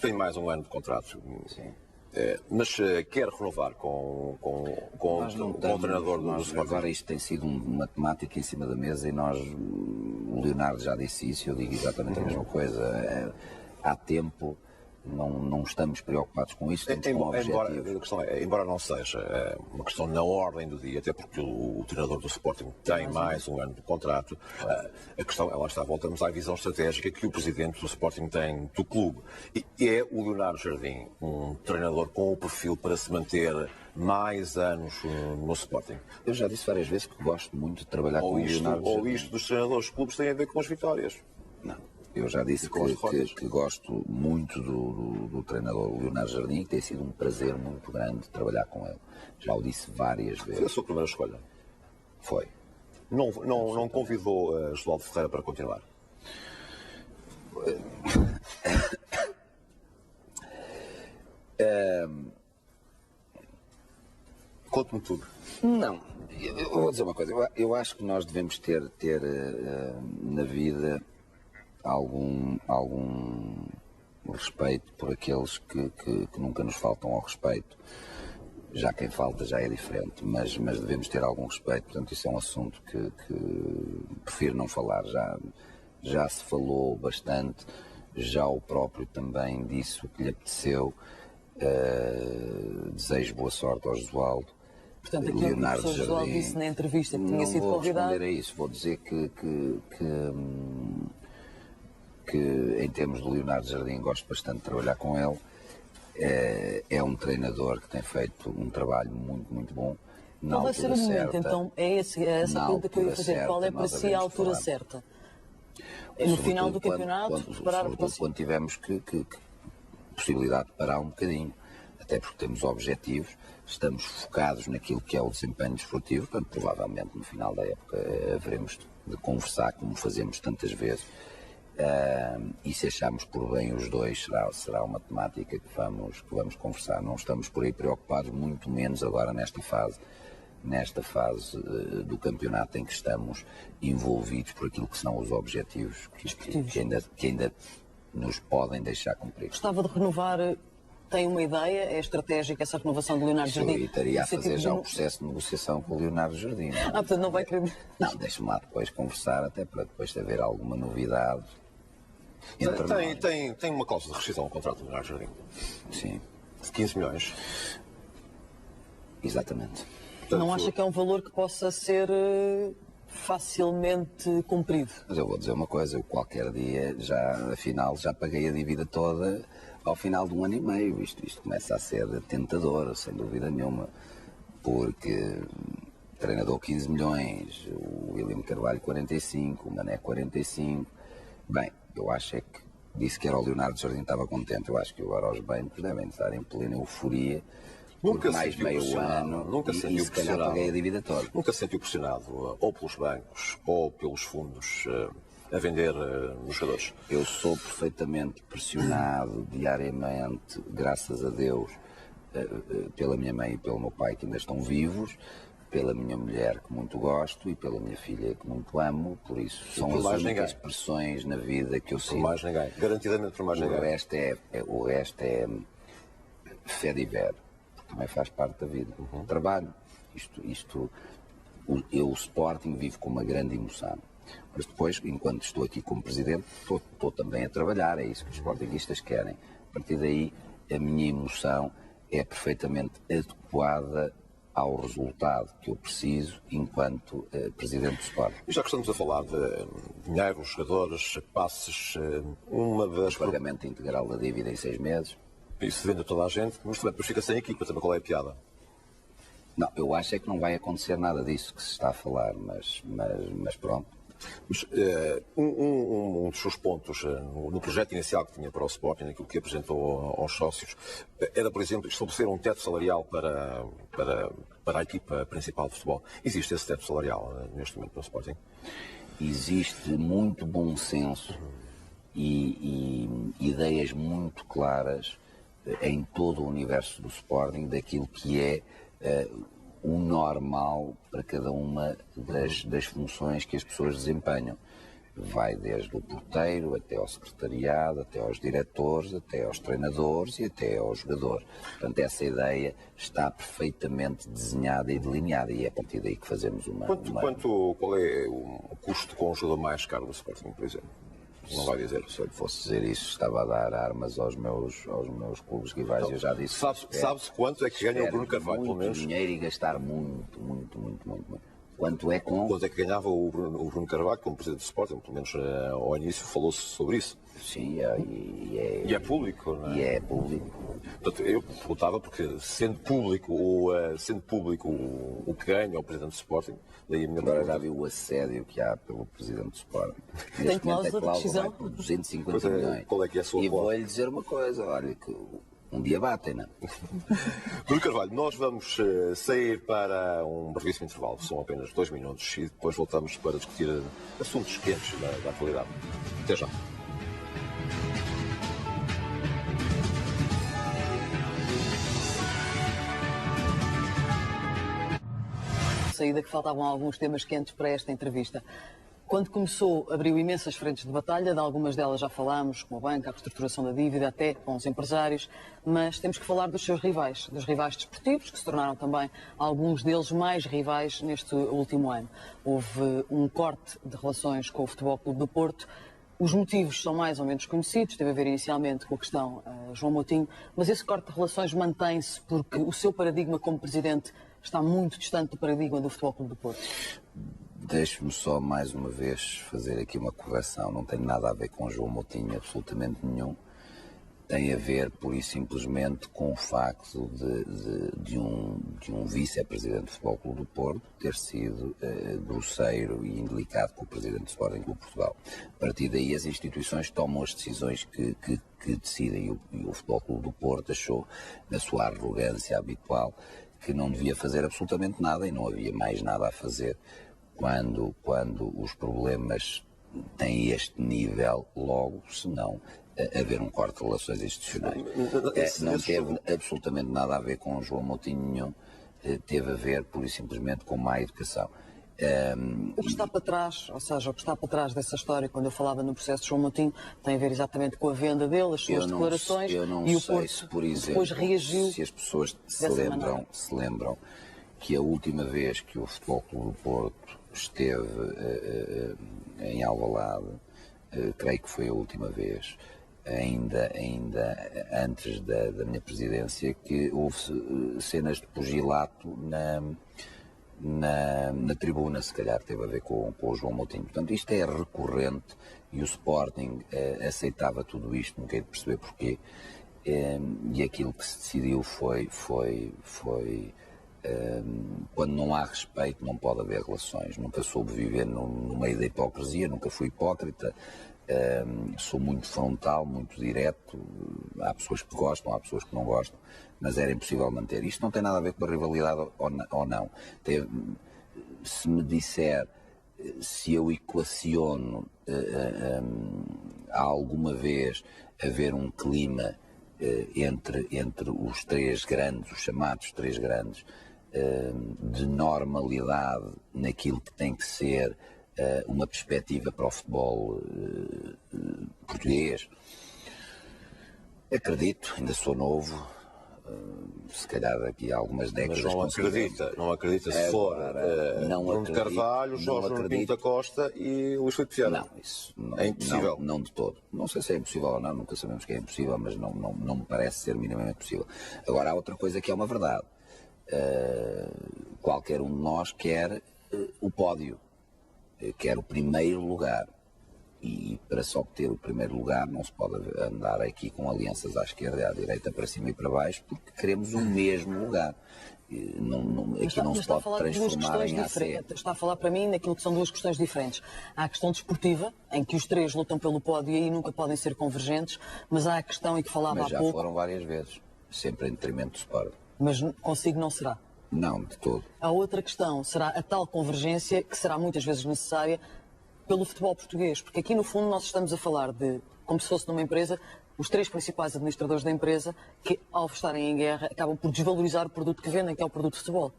tem mais um ano de contrato. Sim. Mas quer renovar com o treinador do Sporting? Agora isto tem sido uma temática em cima da mesa e o Leonardo já disse isso, eu digo exatamente a mesma coisa. Há tempo... Não estamos preocupados com isso, estamos com objetivos. Embora não seja uma questão na ordem do dia, até porque o treinador do Sporting tem mais um ano de contrato, a questão, lá está, voltamos à visão estratégica que o presidente do Sporting tem do clube. E é o Leonardo Jardim um treinador com o perfil para se manter mais anos no Sporting? Eu já disse várias vezes que gosto muito de trabalhar com o Leonardo Jardim. Ou isto dos treinadores de clubes tem a ver com as vitórias? Não. Eu já disse que gosto muito do treinador Leonardo Jardim, que tem sido um prazer muito grande trabalhar com ele. Já o disse várias vezes. Foi a sua primeira escolha? Foi. Não convidou Josualdo Ferreira para continuar? Conte-me tudo. Não. Eu vou dizer uma coisa. Eu acho que nós devemos ter na vida algum respeito por aqueles que nunca nos faltam ao respeito. Já quem falta já é diferente, mas devemos ter algum respeito. Portanto, isso é um assunto que prefiro não falar. Já se falou bastante. já o próprio também disse o que lhe apeteceu. Desejo boa sorte ao Josualdo. Portanto, aquilo que o professor Josualdo disse na entrevista que tinha sido convidado... Não vou responder a isso, vou dizer que em termos de Leonardo Jardim gosto bastante de trabalhar com ele. É um treinador que tem feito um trabalho muito, muito bom. Qual vai ser o momento, então? É essa pergunta que eu ia fazer. Qual é para si a altura certa? No final do campeonato, preparar o próximo? Quando tivermos que possibilidade de parar um bocadinho, até porque temos objetivos, estamos focados naquilo que é o desempenho desportivo, portanto, provavelmente no final da época haveremos de conversar como fazemos tantas vezes, e se acharmos por bem os dois, será uma temática que vamos conversar. Não estamos por aí preocupados, muito menos agora nesta fase do campeonato em que estamos envolvidos por aquilo que são os objetivos que ainda nos podem deixar cumprir. Gostava de renovar, tem uma ideia, é estratégica essa renovação de Leonardo Jardim? Eu estaria a fazer já o processo de negociação com o Leonardo Jardim. Portanto não vai querer... Não, deixe-me lá depois conversar, até para depois haver alguma novidade. Tem uma cláusula de rescisão ao contrato do Leonardo Jardim? Sim. De 15 milhões? Exatamente. Não acha que é um valor que possa ser facilmente cumprido? Mas eu vou dizer uma coisa, eu qualquer dia, afinal, já paguei a dívida toda ao final de 1 ano e meio. Isto começa a ser tentador, sem dúvida nenhuma, porque treinador 15 milhões, o William Carvalho 45, o Mané 45. Bem, eu acho é que disse que era o Leonardo Jardim, estava contente. Eu acho que agora os bancos devem estar em plena euforia. Nunca mais meio ano, nunca e se calhar paguei a dívida toda. Nunca se sentiu pressionado, ou pelos bancos, ou pelos fundos, a vender nos jogadores? Eu sou perfeitamente pressionado diariamente, graças a Deus, pela minha mãe e pelo meu pai, que ainda estão vivos, pela minha mulher, que muito gosto, e pela minha filha, que muito amo. Por isso, são as únicas pressões na vida que eu sinto. Por mais ninguém, garantidamente por mais ninguém. O resto é fé de ver. Também faz parte da vida. Trabalho. O Sporting vive com uma grande emoção. Mas depois, enquanto estou aqui como presidente, estou também a trabalhar. É isso que os sportinguistas querem. A partir daí, a minha emoção é perfeitamente adequada ao resultado que eu preciso enquanto presidente do Sporting. E já que estamos a falar de dinheiro, jogadores, passes, O pagamento integral da dívida em 6 meses. Isso vende a toda a gente, mas também depois fica sem equipa, também qual é a piada? Não, eu acho é que não vai acontecer nada disso que se está a falar, mas pronto. Mas, um dos seus pontos no projeto inicial que tinha para o Sporting, aquilo que apresentou aos sócios, era, por exemplo, estabelecer um teto salarial para a equipa principal de futebol. Existe esse teto salarial neste momento no Sporting? Existe muito bom senso e ideias muito claras em todo o universo do Sporting daquilo que é o normal para cada uma das funções que as pessoas desempenham. Vai desde o porteiro até ao secretariado, até aos diretores, até aos treinadores e até aos jogadores. Portanto, essa ideia está perfeitamente desenhada e delineada, e é a partir daí que fazemos uma... Qual é o custo com o jogador mais caro do Sporting, por exemplo? Não vai dizer. Se eu lhe fosse dizer isso, estava a dar armas aos meus clubes rivais. Então, eu já disse. Sabe-se quanto é que ganha o Bruno Carvalho, pelo menos? Dinheiro e gastar muito. Quanto é Quanto é que ganhava o Bruno Carvalho como presidente do Sporting? Pelo menos ao início falou-se sobre isso. Sim, e é público, não é? E é público. Portanto, eu perguntava porque, sendo público o que ganha o presidente do Sporting, daí a minha Agora já viu o assédio que há pelo presidente do Sporting. Tem cláusula de rescisão? Vai por 250 milhões. Qual é que é a sua E vou-lhe dizer uma coisa, olha, que um dia batem, não? Bruno Carvalho, nós vamos sair para um brevíssimo intervalo, são apenas 2 minutos, e depois voltamos para discutir assuntos quentes da atualidade. Até já. Saída que faltavam alguns temas quentes para esta entrevista. Quando começou, abriu imensas frentes de batalha, de algumas delas já falámos, como a banca, a reestruturação da dívida, até com os empresários, mas temos que falar dos seus rivais, dos rivais desportivos, que se tornaram também alguns deles mais rivais neste último ano. Houve um corte de relações com o Futebol Clube do Porto. Os motivos são mais ou menos conhecidos, teve a ver inicialmente com a questão João Moutinho, mas esse corte de relações mantém-se porque o seu paradigma como presidente está muito distante do paradigma do Futebol Clube do Porto. Deixe-me só mais uma vez fazer aqui uma correção. Não tem nada a ver com João Moutinho, absolutamente nenhum. Tem a ver, pura e simplesmente, com o facto de um vice-presidente do Futebol Clube do Porto ter sido grosseiro e indelicado com o presidente do Sporting Clube de Portugal. A partir daí, as instituições tomam as decisões que decidem e o Futebol Clube do Porto achou, na sua arrogância habitual, que não devia fazer absolutamente nada e não havia mais nada a fazer quando os problemas têm este nível logo, senão haver um corte de relações institucionais. Não teve absolutamente nada a ver com o João Moutinho nenhum, teve a ver pura e simplesmente com má educação. O que está para trás, ou seja, o que está para trás dessa história, quando eu falava no processo de João Moutinho, tem a ver exatamente com a venda dele, as suas declarações, e o Porto se, por exemplo, depois reagiu. Se as pessoas se lembram que a última vez que o Futebol Clube do Porto esteve em Alvalade, creio que foi a última vez, ainda antes da minha presidência, que houve cenas de pugilato na tribuna, se calhar teve a ver com o João Moutinho. Portanto, isto é recorrente e o Sporting aceitava tudo isto, nunca hei de perceber porquê. E aquilo que se decidiu foi quando não há respeito não pode haver relações. Nunca soube viver no meio da hipocrisia, nunca fui hipócrita, sou muito frontal, muito direto. Há pessoas que gostam, há pessoas que não gostam, mas era impossível manter. Isto não tem nada a ver com a rivalidade ou não. Se me disser se eu equaciono alguma vez haver um clima entre os três grandes, os chamados três grandes, de normalidade naquilo que tem que ser uma perspectiva para o futebol português, acredito, ainda sou novo, se calhar daqui a algumas décadas. Mas não acredita se for Bruno Carvalho, Jorge Nuno Pinto da Costa e Luís Filipe Vieira? Não, isso não, é impossível. Não de todo. Não sei se é impossível ou não, nunca sabemos que é impossível, mas não me parece ser minimamente possível. Agora, há outra coisa que é uma verdade. Qualquer um de nós quer o pódio, quer o primeiro lugar. E para se obter o primeiro lugar não se pode andar aqui com alianças à esquerda e à direita, para cima e para baixo, porque queremos o mesmo lugar. Aqui não se pode transformar em AC. Está a falar para mim naquilo que são duas questões diferentes. Há a questão desportiva, em que os três lutam pelo pódio e aí nunca podem ser convergentes, mas há a questão em que falava há pouco... Mas já foram várias vezes, sempre em detrimento do Sport. Mas consigo não será? Não, de todo. A outra questão será a tal convergência que será muitas vezes necessária pelo futebol português, porque aqui no fundo nós estamos a falar de, como se fosse numa empresa, os três principais administradores da empresa que, ao estarem em guerra, acabam por desvalorizar o produto que vendem, que é o produto de futebol.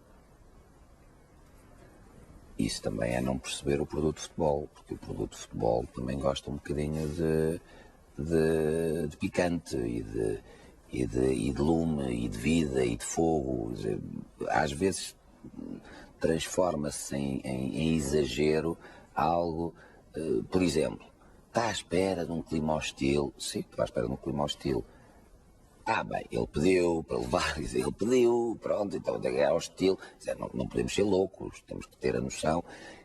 Isso também é não perceber o produto de futebol, porque o produto de futebol também gosta um bocadinho de picante e de lume e de vida e de fogo. Às vezes transforma-se em exagero algo, por exemplo, está à espera de um clima hostil. Sim, está à espera de um clima hostil. Bem, ele pediu para levar, ele pediu, pronto, então é hostil. Não podemos ser loucos, temos que ter a noção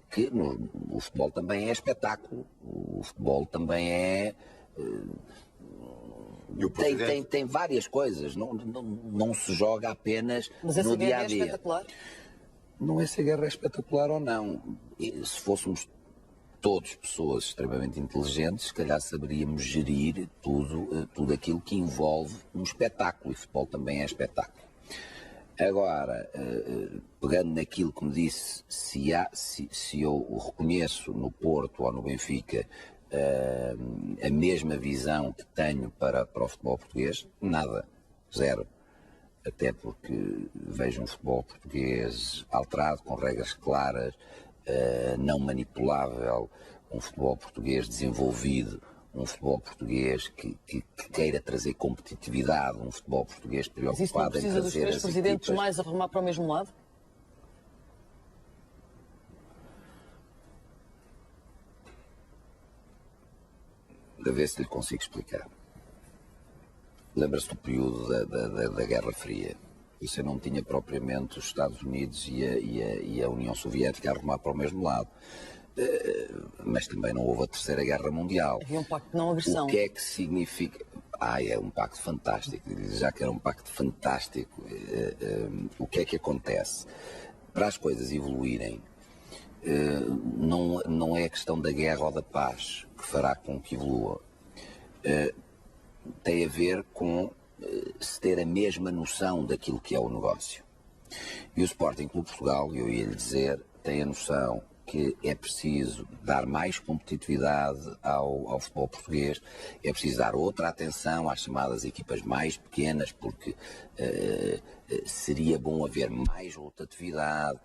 que o futebol também é espetáculo, o futebol também é... Tem várias coisas, não se joga apenas no dia a dia. Mas essa guerra é espetacular? Não é se a guerra é espetacular ou não. Se fôssemos todos pessoas extremamente inteligentes, se calhar saberíamos gerir tudo aquilo que envolve um espetáculo, e futebol também é espetáculo. Agora, pegando naquilo que me disse, se eu o reconheço no Porto ou no Benfica a mesma visão que tenho para o futebol português, nada, zero. Até porque vejo um futebol português alterado, com regras claras, não manipulável, um futebol português desenvolvido, um futebol português que queira trazer competitividade, um futebol português preocupado em trazer as equipas. Mas isso não precisa dos três presidentes mais a remar para o mesmo lado? A ver se lhe consigo explicar. Lembra-se do período da Guerra Fria. Você não tinha propriamente os Estados Unidos e a União Soviética a arrumar para o mesmo lado. Mas também não houve a Terceira Guerra Mundial. Havia um pacto de não agressão. O que é que significa? É um pacto fantástico, já que era um pacto fantástico. O que é que acontece? Para as coisas evoluírem, não é a questão da guerra ou da paz que fará com que evolua. Tem a ver com se ter a mesma noção daquilo que é o negócio. E o Sporting Clube Portugal, eu ia lhe dizer, tem a noção que é preciso dar mais competitividade ao futebol português, é preciso dar outra atenção às chamadas equipas mais pequenas, porque seria bom haver mais rotatividade,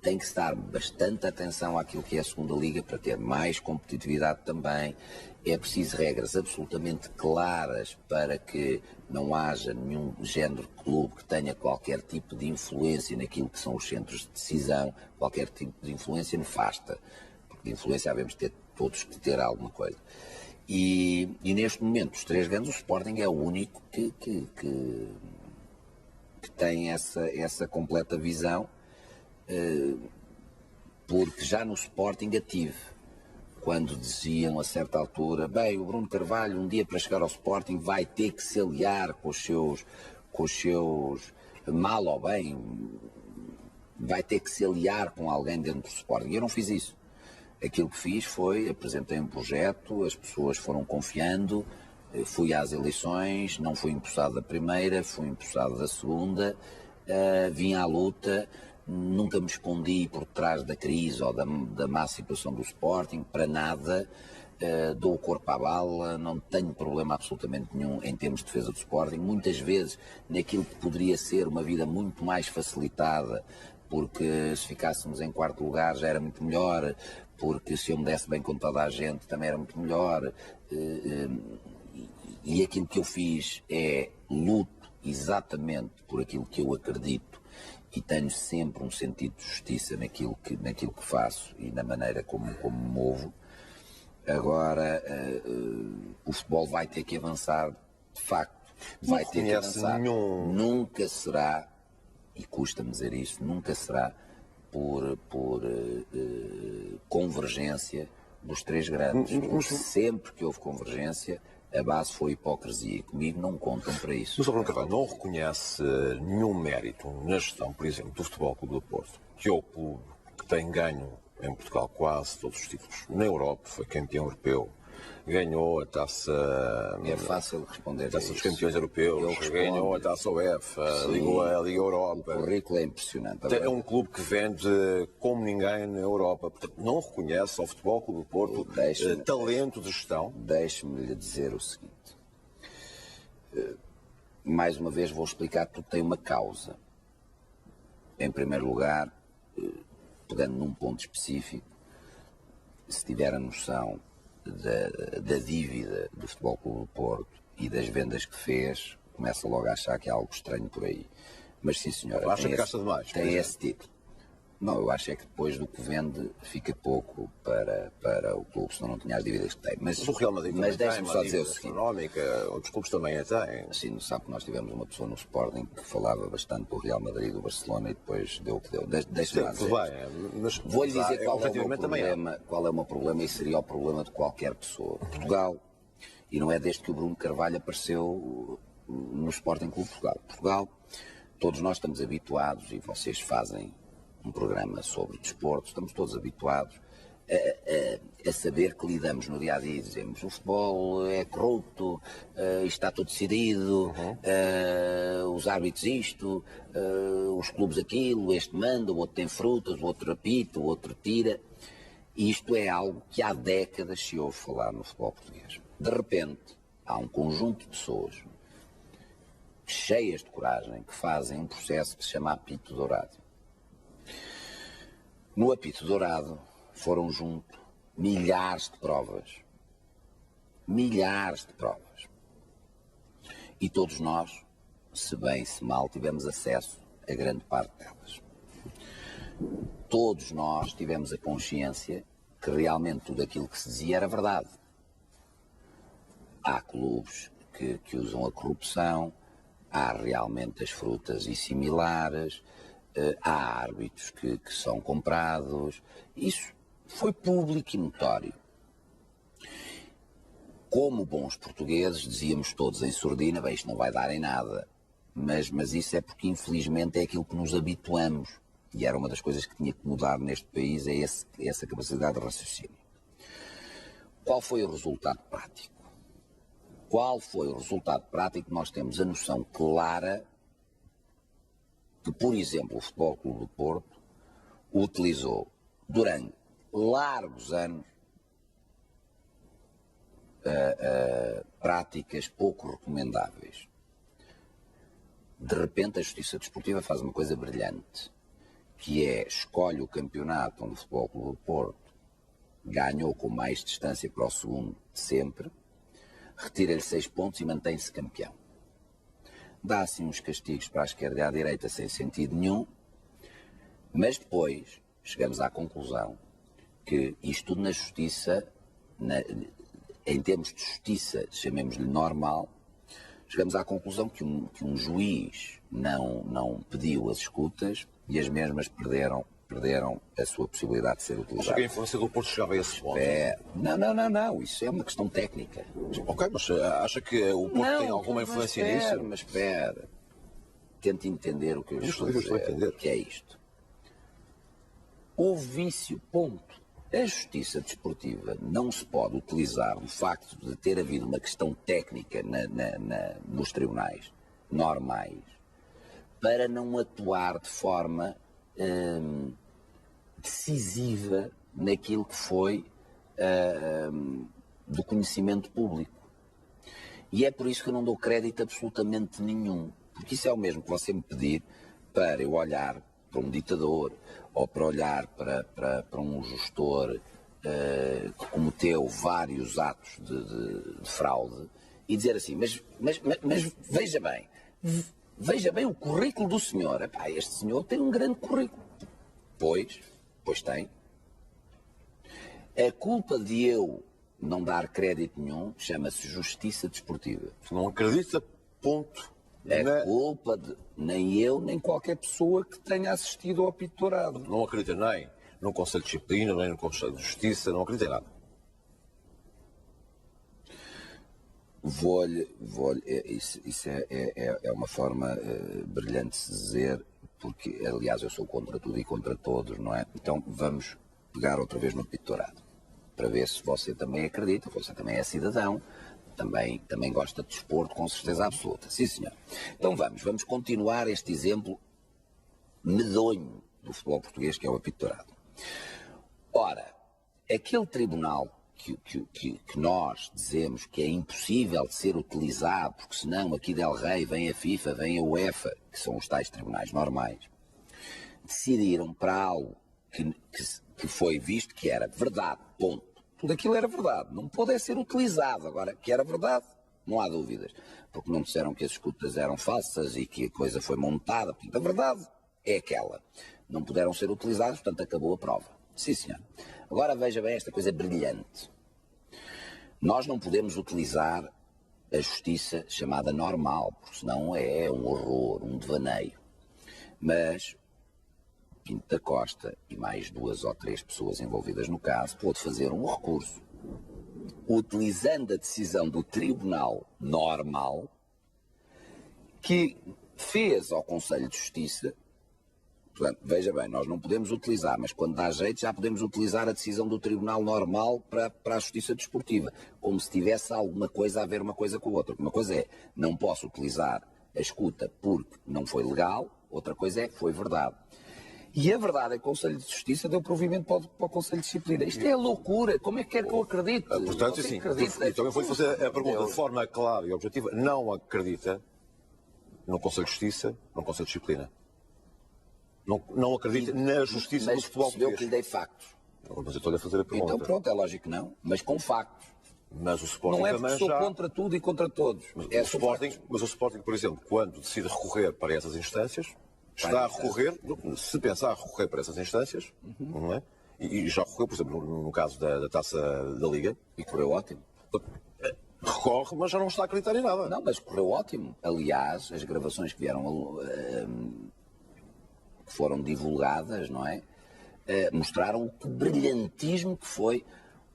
tem que se dar bastante atenção àquilo que é a segunda liga para ter mais competitividade também. É preciso regras absolutamente claras para que não haja nenhum género de clube que tenha qualquer tipo de influência naquilo que são os centros de decisão, qualquer tipo de influência nefasta, porque de influência havemos de ter todos que ter alguma coisa. E neste momento, os três grandes, o Sporting é o único que tem essa completa visão, porque já no Sporting a tive. Quando diziam a certa altura, bem, o Bruno Carvalho um dia para chegar ao Sporting vai ter que se aliar com os seus mal ou bem, vai ter que se aliar com alguém dentro do Sporting. Eu não fiz isso. Aquilo que fiz foi, apresentei um projeto, as pessoas foram confiando, fui às eleições, não fui empossado da primeira, fui empossado da segunda, vim à luta. Nunca me escondi por trás da crise ou da má situação do Sporting, para nada, dou o corpo à bala, não tenho problema absolutamente nenhum em termos de defesa do Sporting, muitas vezes naquilo que poderia ser uma vida muito mais facilitada, porque se ficássemos em quarto lugar já era muito melhor, porque se eu me desse bem com toda a gente também era muito melhor, e aquilo que eu fiz é luto exatamente por aquilo que eu acredito, e tenho sempre um sentido de justiça naquilo que faço e na maneira como me movo. Agora, o futebol vai ter que avançar, de facto, vai ter que avançar. Nunca será, e custa-me dizer isso, nunca será por convergência dos três grandes. Sempre que houve convergência, a base foi hipocrisia e comigo não contam para isso. Mas o Bruno Carvalho não reconhece nenhum mérito na gestão, por exemplo, do Futebol Clube do Porto, que é o clube que tem ganho em Portugal quase todos os títulos. Na Europa foi campeão europeu, ganhou a taça... É fácil responder a taça dos campeões europeus, ganhou a taça UEFA, ligou a Liga Europa. O currículo é impressionante. É um clube que vende como ninguém na Europa. Portanto, não reconhece ao Futebol Clube do Porto talento de gestão. Deixe-me lhe dizer o seguinte. Mais uma vez vou explicar, tudo tem uma causa. Em primeiro lugar, pegando num ponto específico, se tiver a noção da dívida do Futebol Clube do Porto e das vendas que fez, começa logo a achar que há algo estranho por aí. Mas sim, senhora, acha que gasta demais, tem esse título. Não, eu acho é que depois do que vende fica pouco para o clube, senão não tinha as dívidas que tem. Mas o Real Madrid deixe-me só dizer o seguinte. Outros clubes também a têm. Sim, sabe que nós tivemos uma pessoa no Sporting que falava bastante do Real Madrid e do Barcelona e depois deu o que deu. Deixe-me lá dizer. Mas vou-lhe dizer qual é o meu problema e seria o problema de qualquer pessoa. Portugal, e não é desde que o Bruno Carvalho apareceu no Sporting Clube Portugal. Portugal, todos nós estamos habituados, e vocês fazem um programa sobre desporto, estamos todos habituados a saber que lidamos no dia-a-dia e dizemos o futebol é corrupto, está tudo decidido, os árbitros isto, os clubes aquilo, este manda, o outro tem frutas, o outro apita, o outro tira. E isto é algo que há décadas se ouve falar no futebol português. De repente, há um conjunto de pessoas cheias de coragem que fazem um processo que se chama apito dourado. No apito dourado foram junto milhares de provas. Milhares de provas. E todos nós, se bem se mal, tivemos acesso a grande parte delas. Todos nós tivemos a consciência que realmente tudo aquilo que se dizia era verdade. há clubes que usam a corrupção, há realmente as frutas e similares, há árbitros que são comprados. Isso foi público e notório. Como bons portugueses, dizíamos todos em surdina, bem, isto não vai dar em nada. Mas isso é porque, infelizmente, é aquilo que nos habituamos. E era uma das coisas que tinha que mudar neste país, é essa capacidade de raciocínio. Qual foi o resultado prático? Qual foi o resultado prático? Nós temos a noção clara que, por exemplo, o Futebol Clube do Porto utilizou durante largos anos práticas pouco recomendáveis. De repente a Justiça Desportiva faz uma coisa brilhante, que é, escolhe o campeonato onde o Futebol Clube do Porto ganhou com mais distância para o segundo de sempre, retira-lhe 6 pontos e mantém-se campeão. Dá assim uns castigos para a esquerda e à direita sem sentido nenhum, mas depois chegamos à conclusão que isto tudo na justiça, em termos de justiça, chamemos-lhe normal, chegamos à conclusão que um juiz não pediu as escutas e as mesmas perderam a sua possibilidade de ser utilizadas. Acha que a influência do Porto chegava a esse ponto? Não, isso é uma questão técnica. Ok, mas acha que o Porto tem alguma influência nisso? Mas espera, tente entender o que eu estou a dizer, que é isto. Houve vício, ponto. A justiça desportiva não se pode utilizar do facto de ter havido uma questão técnica nos tribunais normais para não atuar de forma decisiva naquilo que foi do conhecimento público. E é por isso que eu não dou crédito absolutamente nenhum, porque isso é o mesmo que você me pedir para eu olhar para um ditador ou para olhar para um gestor que cometeu vários atos de fraude e dizer assim, mas veja bem o currículo do senhor. Epá, este senhor tem um grande currículo. Pois tem. A culpa de eu não dar crédito nenhum chama-se justiça desportiva. Não acredita, ponto. A culpa de nem eu, nem qualquer pessoa que tenha assistido ao apito dourado. Não acredita nem no Conselho de Disciplina, nem no Conselho de Justiça, não acredita em nada. Isso é uma forma brilhante de se dizer, porque, aliás, eu sou contra tudo e contra todos, não é? Então vamos pegar outra vez no apito dourado, para ver se você também acredita, você também é cidadão, também gosta de desporto, com certeza absoluta. Sim, senhor. Então vamos continuar este exemplo medonho do futebol português, que é o apito dourado. Ora, aquele tribunal que nós dizemos que é impossível de ser utilizado, porque senão aqui del Rey vem a FIFA, vem a UEFA, que são os tais tribunais normais, decidiram para algo que foi visto que era verdade, ponto. Tudo aquilo era verdade, não pode ser utilizado. Agora, que era verdade, não há dúvidas, porque não disseram que as escutas eram falsas e que a coisa foi montada, portanto a verdade é aquela. Não puderam ser utilizados, portanto acabou a prova. Sim, senhor. Agora veja bem esta coisa brilhante. Nós não podemos utilizar a justiça chamada normal, porque senão é um horror, um devaneio. Mas Pinto da Costa e mais 2 ou 3 pessoas envolvidas no caso pôde fazer um recurso, utilizando a decisão do Tribunal Normal, que fez ao Conselho de Justiça. Portanto, veja bem, nós não podemos utilizar, mas quando dá jeito já podemos utilizar a decisão do Tribunal Normal para a Justiça Desportiva, como se tivesse alguma coisa a ver uma coisa com a outra. Uma coisa é, não posso utilizar a escuta porque não foi legal, outra coisa é, foi verdade. E a verdade é que o Conselho de Justiça deu provimento para o Conselho de Disciplina. Isto é loucura, como é que quer que eu acredite? Portanto, sim, eu também vou fazer a pergunta de forma clara e objetiva. Não acredita no Conselho de Justiça, no Conselho de Disciplina? Não acredita na justiça do futebol português? Eu que lhe dei factos. Mas eu estou-lhe a fazer a pergunta. Então pronto, é lógico que não, mas com factos. Mas o Sporting não é também porque sou contra tudo e contra todos. Mas o Sporting, por exemplo, quando decide recorrer para essas instâncias, está a recorrer, se pensar recorrer para essas instâncias, não é? E já recorreu, por exemplo, no caso da Taça da Liga. E correu ótimo. recorre, mas já não está a acreditar em nada. Não, mas correu ótimo. Aliás, as gravações que vieram, que foram divulgadas, não é? Mostraram o brilhantismo que foi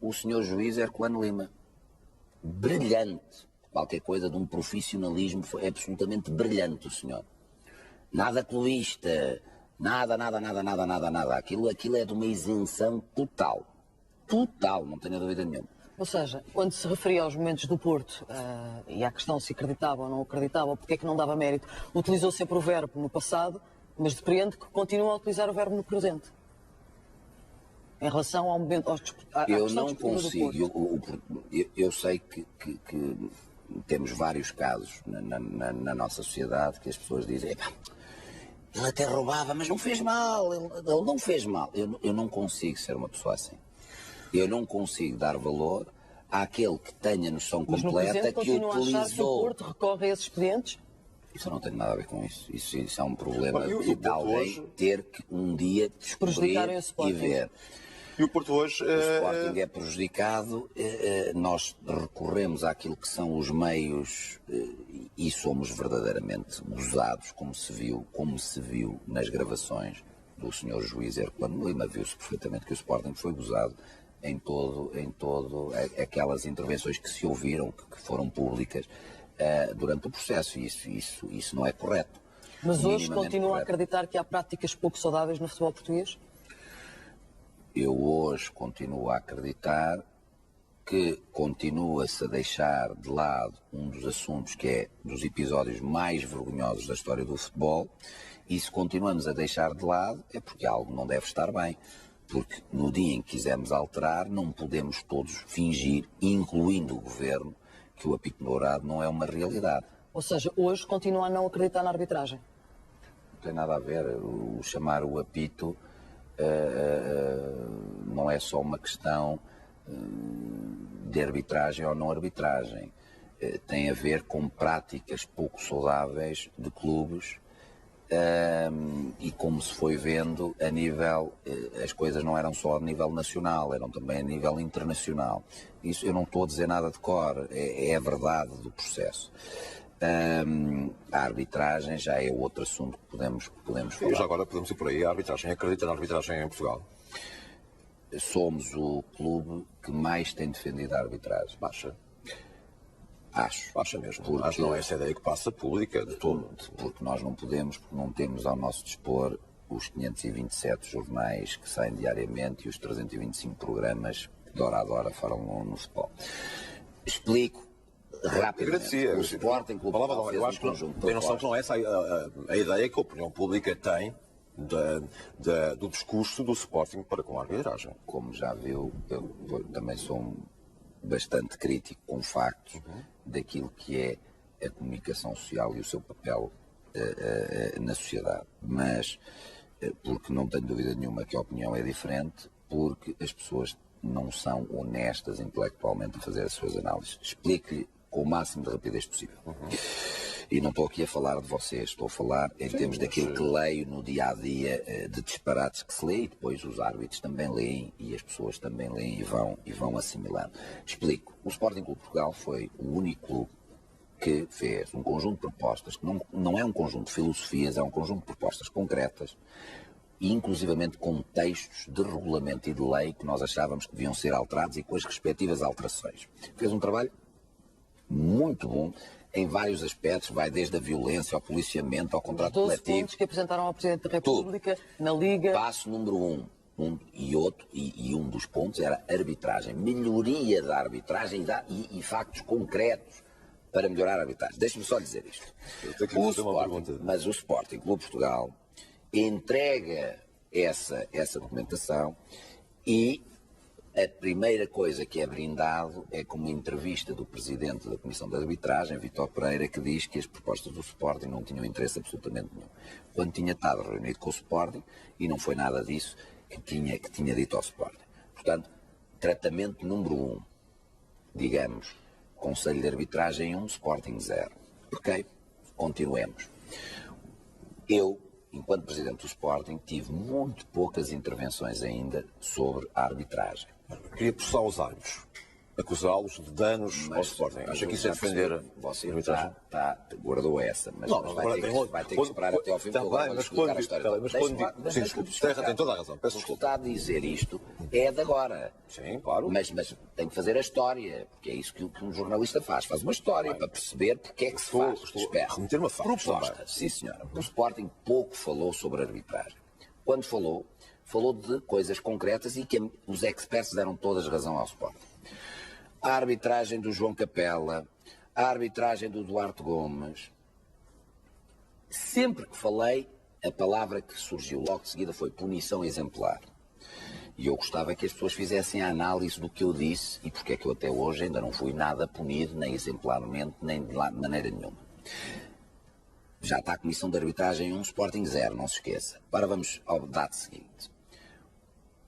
o senhor juiz Herculano Lima. Brilhante. Qualquer coisa de um profissionalismo, foi absolutamente brilhante o senhor. Nada cluísta, nada. Aquilo é de uma isenção total. Total, não tenho dúvida nenhuma. Ou seja, quando se referia aos momentos do Porto e à questão se acreditava ou não acreditava, porque é que não dava mérito, utilizou sempre o verbo no passado, mas depreende que continua a utilizar o verbo no presente. Em relação ao momento, eu não consigo, eu sei que temos vários casos na nossa sociedade que as pessoas dizem, ele até roubava, mas não fez mal, ele não fez mal. Eu não consigo ser uma pessoa assim. Eu não consigo dar valor àquele que tenha noção completa que utilizou. Mas no presente continua a achar que o Porto recorre a esses expedientes? Isso não tem nada a ver com isso. Isso é um problema de alguém ter que um dia descobrir e ver. E o Porto hoje... O Sporting é prejudicado, nós recorremos àquilo que são os meios e somos verdadeiramente gozados, como se viu nas gravações do Sr. Juiz Herculano Lima. Viu-se perfeitamente que o Sporting foi gozado em todo aquelas intervenções que se ouviram, que foram públicas durante o processo. Isso não é correto. Mas hoje continua a acreditar que há práticas pouco saudáveis no futebol português? Eu hoje continuo a acreditar que continua-se a deixar de lado um dos assuntos que é dos episódios mais vergonhosos da história do futebol, e se continuamos a deixar de lado é porque algo não deve estar bem. Porque no dia em que quisermos alterar, não podemos todos fingir, incluindo o Governo, que o apito dourado não é uma realidade. Ou seja, hoje continua a não acreditar na arbitragem? Não tem nada a ver. Chamar o apito não é só uma questão de arbitragem ou não arbitragem. Tem a ver com práticas pouco saudáveis de clubes. E como se foi vendo a nível, as coisas não eram só a nível nacional, eram também a nível internacional. Isso eu não estou a dizer nada de cor, é a verdade do processo. A arbitragem já é outro assunto que podemos falar. E já agora podemos ir por aí, a arbitragem. Acredita na arbitragem em Portugal? Somos o clube que mais tem defendido a arbitragem. Acha? Acho mesmo. Porque, mas não é essa ideia que passa pública de todo. Porque nós não podemos, porque não temos ao nosso dispor os 527 jornais que saem diariamente e os 325 programas que de hora a hora falam no futebol. Explico rapidamente. Agradecia. O Sporting Clube de Portugal eu acho que tem noção que não é essa a ideia que a opinião pública tem do discurso do Sporting para com a arbitragem. Como já viu, eu também sou bastante crítico com factos daquilo que é a comunicação social e o seu papel na sociedade. Mas, porque não tenho dúvida nenhuma que a opinião é diferente, porque as pessoas não são honestas intelectualmente a fazer as suas análises. Explique-lhe com o máximo de rapidez possível. E não estou aqui a falar de vocês, estou a falar em termos daquilo que leio no dia-a-dia, de disparates que se lê, e depois os árbitros também leem, e as pessoas também leem e vão assimilando. Explico. O Sporting Clube de Portugal foi o único clube que fez um conjunto de propostas, que não é um conjunto de filosofias, é um conjunto de propostas concretas, e inclusivamente com textos de regulamento e de lei que nós achávamos que deviam ser alterados e com as respectivas alterações. Fez um trabalho muito bom, em vários aspectos, vai desde a violência ao policiamento, ao contrato coletivo. 12 pontos que apresentaram ao Presidente da República, na Liga. Passo número um dos pontos era arbitragem, melhoria da arbitragem e factos concretos para melhorar a arbitragem. Deixe-me só dizer isto. Mas o Sporting Clube de Portugal entrega essa documentação e a primeira coisa que é brindado é com uma entrevista do Presidente da Comissão de Arbitragem, Vítor Pereira, que diz que as propostas do Sporting não tinham interesse absolutamente nenhum. Quando tinha estado reunido com o Sporting, e não foi nada disso que tinha dito ao Sporting. Portanto, tratamento número 1, digamos, Conselho de Arbitragem 1, Sporting 0. Ok? Continuemos. Eu, enquanto Presidente do Sporting, tive muito poucas intervenções ainda sobre a arbitragem. Queria processar os árbitros. acusá-los de danos ao Sporting. Acha que isso é defender Você a arbitragem? guardou essa, mas, Não, mas agora tem outro. vai ter que esperar até ao fim, porque agora vou explicar a história. Mas Deixa-me quando... Sim, desculpe, Terra tem toda a razão. Peço O que desculpa. está a dizer isto é de agora. Sim, claro. Mas tem que fazer a história, porque é isso que um jornalista faz. Faz uma história para perceber porque é que se faz. Estou Espera. a remeter uma facto Proposta. também. Sim, senhora. O Sporting pouco falou sobre a arbitragem. Quando falou, falou de coisas concretas e que os experts deram todas razão ao Sporting. A arbitragem do João Capela, a arbitragem do Duarte Gomes. Sempre que falei, a palavra que surgiu logo de seguida foi punição exemplar. E eu gostava que as pessoas fizessem a análise do que eu disse e porque é que eu até hoje ainda não fui nada punido, nem exemplarmente, nem de maneira nenhuma. Já está a comissão de arbitragem 1, Sporting 0, não se esqueça. Agora vamos ao dado seguinte.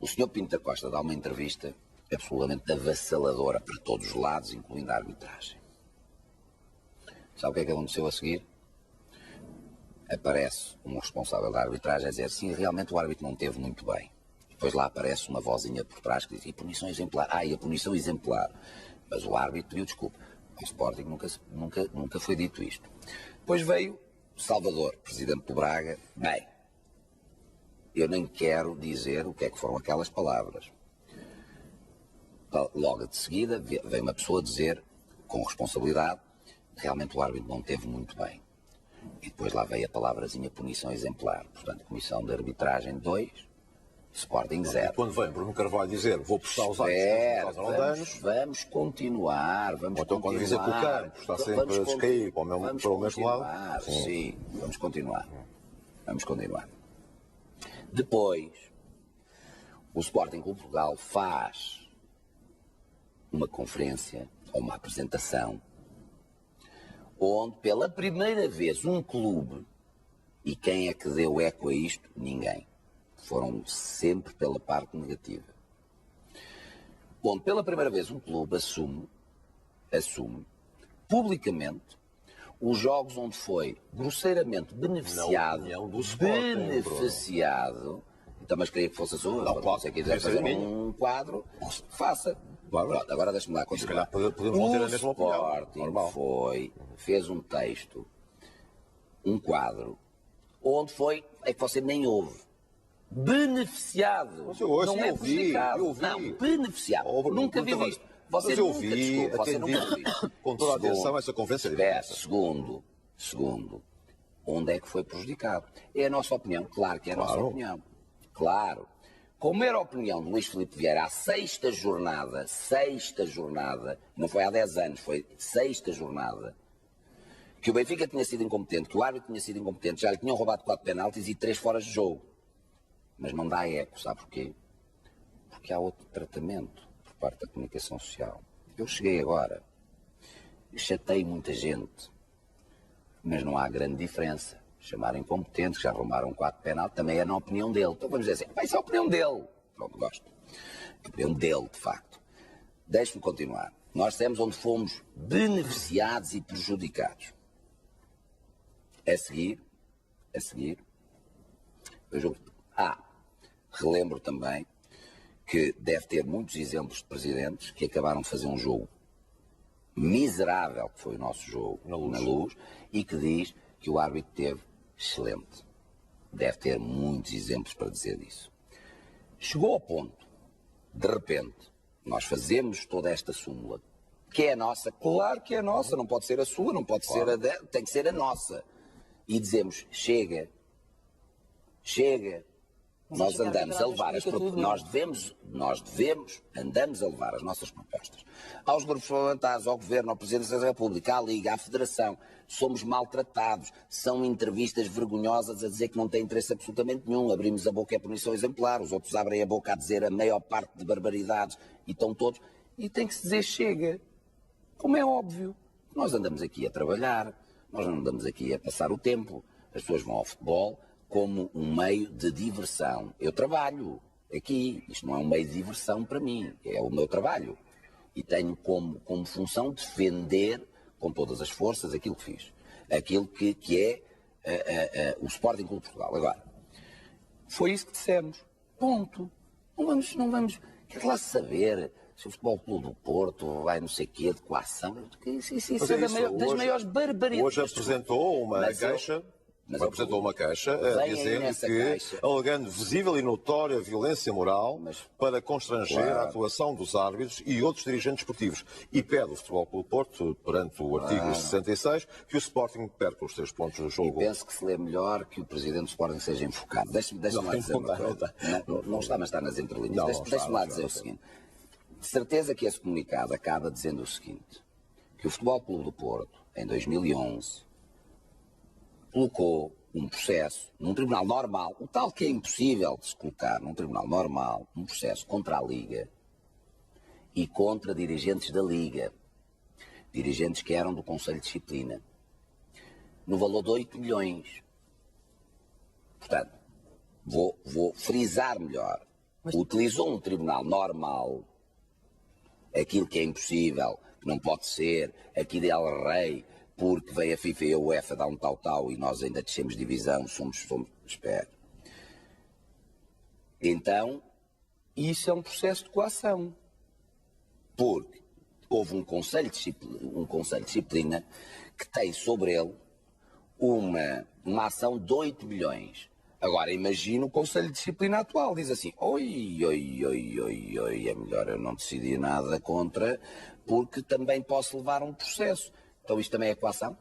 O Sr. Pinto da Costa dá uma entrevista absolutamente avassaladora para todos os lados, incluindo a arbitragem. Sabe o que é que aconteceu a seguir? Aparece um responsável da arbitragem a dizer sim, realmente o árbitro não teve muito bem. Depois lá aparece uma vozinha por trás que diz, e punição exemplar? Ah, e a punição exemplar. Mas o árbitro pediu desculpa. Ao Sporting nunca foi dito isto. Depois veio Salvador, presidente do Braga. Bem, eu nem quero dizer o que é que foram aquelas palavras. Logo de seguida, veio uma pessoa dizer, com responsabilidade, realmente o árbitro não teve muito bem. E depois lá veio a palavrazinha punição exemplar. Portanto, comissão de arbitragem 2, Sporting 0. Quando vem Bruno Carvalho dizer, vou prestar os árbitros que causaram danos... Vamos continuar, vamos Ou então quando dizer que o campo está sempre a descair para o mesmo lado... Sim, vamos continuar. Vamos continuar. Depois, o Sporting Clube Portugal faz uma conferência, ou uma apresentação, onde pela primeira vez um clube, e quem é que deu eco a isto? Ninguém. Foram sempre pela parte negativa. Onde pela primeira vez um clube assume publicamente os jogos onde foi grosseiramente beneficiado, então, mas queria que fosse a sua, se quiser fazer um quadro, faça. Pronto, agora deixa-me lá continuar. Se calhar podemos ter a mesma opinião. Fez um texto, um quadro, onde foi, é que você nem ouve. Beneficiado. Mas eu ouço, não é eu ouvi, prejudicado. eu ouvi. Não, beneficiado. Nunca vi isto. Você eu nunca, vi, desculpa, você nunca ouviu. com toda a atenção essa conferência de imprensa. Segundo, onde é que foi prejudicado? É a nossa opinião, claro que é a nossa opinião. Claro. Como era a opinião de Luís Filipe Vieira, à sexta jornada, não foi há 10 anos, foi sexta jornada, que o Benfica tinha sido incompetente, que o árbitro tinha sido incompetente, já lhe tinham roubado 4 penaltis e 3 fora de jogo. Mas não dá eco, sabe porquê? Porque há outro tratamento por parte da comunicação social. Eu cheguei agora, chatei muita gente, mas não há grande diferença. Chamar incompetentes, que já arrumaram 4 penaltis, também é na opinião dele. Então vamos dizer assim, isso é a opinião dele. Pronto, gosto. A opinião dele, de facto. Deixe-me continuar. Nós dissemos onde fomos beneficiados e prejudicados. A seguir, relembro também que deve ter muitos exemplos de presidentes que acabaram de fazer um jogo miserável, que foi o nosso jogo, na Luz, e que diz que o árbitro teve excelente. Deve ter muitos exemplos para dizer disso. Chegou ao ponto, de repente, nós fazemos toda esta súmula, que é a nossa, claro que é a nossa, não pode ser a sua, não pode ser a dela, tem que ser a nossa. E dizemos, chega, nós andamos a levar andamos a levar as nossas propostas aos grupos parlamentares, ao Governo, ao Presidente da República, à Liga, à Federação. Somos maltratados, são entrevistas vergonhosas a dizer que não tem interesse absolutamente nenhum. Abrimos a boca, é punição exemplar, os outros abrem a boca a dizer a maior parte de barbaridades e estão todos. E tem que se dizer chega. Como é óbvio, nós andamos aqui a trabalhar, nós não andamos aqui a passar o tempo. As pessoas vão ao futebol como um meio de diversão. Eu trabalho aqui, isto não é um meio de diversão para mim, é o meu trabalho. E tenho como função defender com todas as forças aquilo que fiz. Aquilo que é o Sporting Clube Portugal. Agora, foi isso que dissemos. Ponto. Não vamos quer lá saber se o Futebol Clube do Porto vai não sei o quê, de coação, isso Mas é é isso, das maiores barbaridades. Hoje apresentou uma queixa. Apresentou uma queixa dizendo que, alegando visível e notória violência moral para constranger a atuação dos árbitros e outros dirigentes esportivos. E pede o Futebol Clube do Porto, perante o artigo 66, que o Sporting perca os 3 pontos do jogo. E penso que se lê melhor que o Presidente do Sporting seja enfocado. Deixa-me lá dizer uma coisa. Não está, mas está nas entrelinhas. Deixa-me lá dizer o seguinte. De certeza que esse comunicado acaba dizendo o seguinte, que o Futebol Clube do Porto, em 2011, colocou um processo num tribunal normal, o tal que é impossível de se colocar num tribunal normal, um processo contra a Liga e contra dirigentes da Liga, dirigentes que eram do Conselho de Disciplina, no valor de 8 milhões. Portanto, vou frisar melhor. Utilizou um tribunal normal, aquilo que é impossível, que não pode ser, aqui de El Rei, porque veio a FIFA e a UEFA dar um tal e nós ainda descemos divisão, somos espera. Então, isso é um processo de coação. Porque houve um conselho de disciplina que tem sobre ele uma ação de 8 milhões. Agora, imagina o Conselho de Disciplina atual, diz assim, oi, é melhor eu não decidir nada contra, porque também posso levar um processo. Então isto também é coação?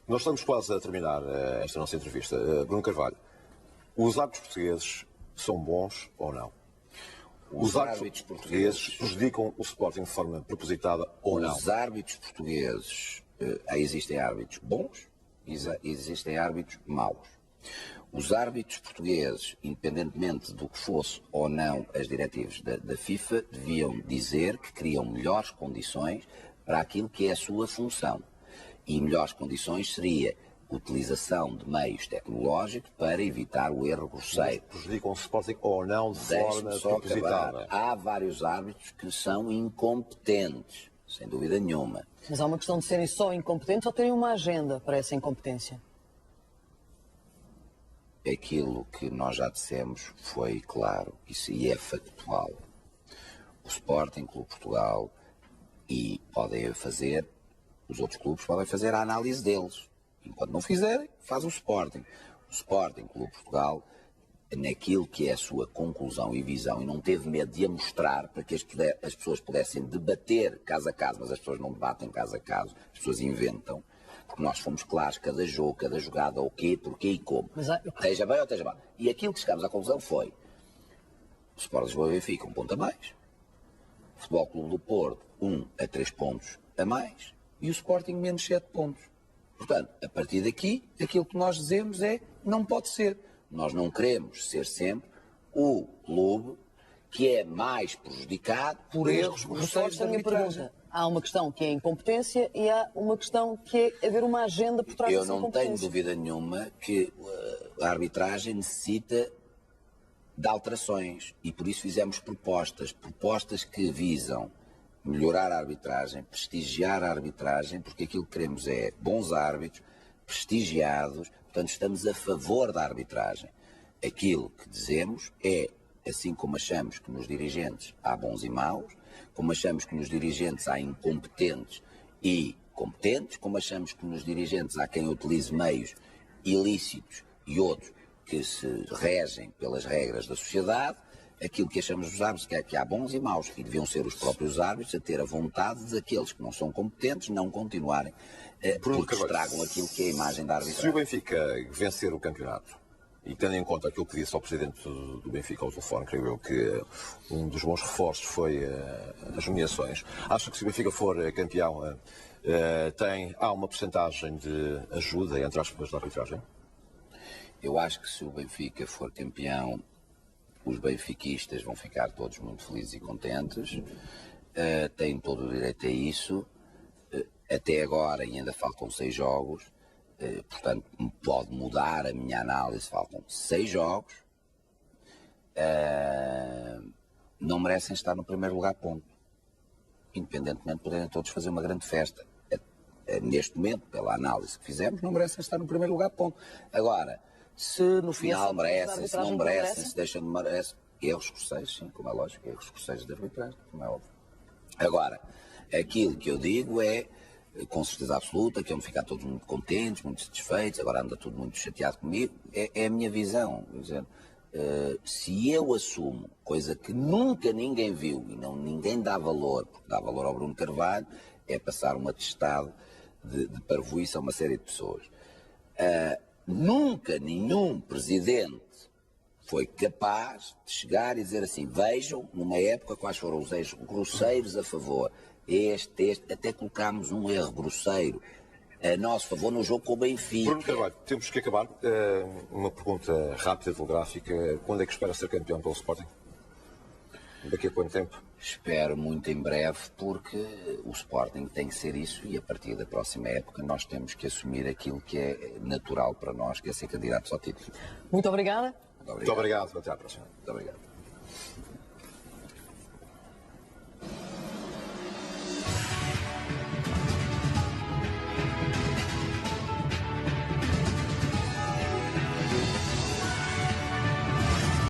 Nós estamos quase a terminar esta nossa entrevista. Bruno Carvalho, os árbitros portugueses são bons ou não? Os árbitros portugueses prejudicam o Sporting de forma propositada ou não? Os árbitros portugueses, existem árbitros bons e existem árbitros maus. Os árbitros portugueses, independentemente do que fosse ou não as diretivas da FIFA, deviam dizer que criam melhores condições para aquilo que é a sua função. E melhores condições seria utilização de meios tecnológicos para evitar o erro grosseiro. Prejudicam o Sporting ou não de forma propositada? Há vários árbitros que são incompetentes, sem dúvida nenhuma. Mas há uma questão de serem só incompetentes ou terem uma agenda para essa incompetência? Aquilo que nós já dissemos foi claro, isso e é factual. O Sporting Clube Portugal e podem fazer, os outros clubes podem fazer a análise deles. Enquanto não fizerem, faz o Sporting. O Sporting Clube Portugal, naquilo que é a sua conclusão e visão, e não teve medo de a mostrar para que as pessoas pudessem debater caso a caso, mas as pessoas não debatem caso a caso, as pessoas inventam. Porque nós fomos claros, cada jogo, cada jogada, o quê, porquê e como. Esteja bem ou esteja mal. E aquilo que chegámos à conclusão foi o Sport Lisboa e Benfica, 1 ponto a mais. O Futebol Clube do Porto, 1 a 3 pontos a mais. E o Sporting, menos 7 pontos. Portanto, a partir daqui, aquilo que nós dizemos é, não pode ser. Nós não queremos ser sempre o clube que é mais prejudicado por erros grosseiros de arbitragem. Há uma questão que é a incompetência e há uma questão que é haver uma agenda por trás dessa incompetência. Eu não tenho dúvida nenhuma que a arbitragem necessita de alterações e por isso fizemos propostas que visam melhorar a arbitragem, prestigiar a arbitragem, porque aquilo que queremos é bons árbitros, prestigiados, portanto estamos a favor da arbitragem. Aquilo que dizemos é, assim como achamos que nos dirigentes há bons e maus, como achamos que nos dirigentes há incompetentes e competentes, como achamos que nos dirigentes há quem utilize meios ilícitos e outros que se regem pelas regras da sociedade, aquilo que achamos dos árbitros é que há bons e maus e deviam ser os próprios árbitros a ter a vontade daqueles que não são competentes não continuarem porque estragam aquilo que é a imagem da arbitragem. Se o Benfica vencer o campeonato, e tendo em conta aquilo que disse ao presidente do Benfica ao telefone, creio eu que um dos bons reforços foi as nomeações. Acha que se o Benfica for campeão, há uma percentagem de ajuda, entre aspas, da arbitragem? Eu acho que se o Benfica for campeão, os benfiquistas vão ficar todos muito felizes e contentes, têm todo o direito a isso. Até agora, e ainda faltam 6 jogos, portanto, pode mudar a minha análise, faltam 6 jogos, não merecem estar no primeiro lugar, ponto. Independentemente de poderem todos fazer uma grande festa. Neste momento, pela análise que fizemos, não merecem estar no primeiro lugar, ponto. Agora, se no final merecem, se não merecem, se deixam de merecer, erros grosseiros, sim, como é lógico, erros grosseiros de arbitragem, como é óbvio. Agora, aquilo que eu digo é, com certeza absoluta, que vão ficar todos muito contentes, muito satisfeitos, agora anda tudo muito chateado comigo, é a minha visão. Quer dizer, se eu assumo, coisa que nunca ninguém viu e ninguém dá valor, porque dá valor ao Bruno Carvalho, é passar um atestado de parvoíce a uma série de pessoas. Nunca nenhum presidente foi capaz de chegar e dizer assim, vejam, numa época, quais foram os erros grosseiros a favor. Até colocámos um erro grosseiro a nosso favor no jogo com o Benfica. Bruno Carvalho, temos que acabar. Uma pergunta rápida, telegráfica. Quando é que espera ser campeão pelo Sporting? Daqui a quanto tempo? Espero muito em breve, porque o Sporting tem que ser isso e a partir da próxima época nós temos que assumir aquilo que é natural para nós, que é ser candidatos ao título. Muito obrigada. Muito obrigado. Até à próxima. Muito obrigado.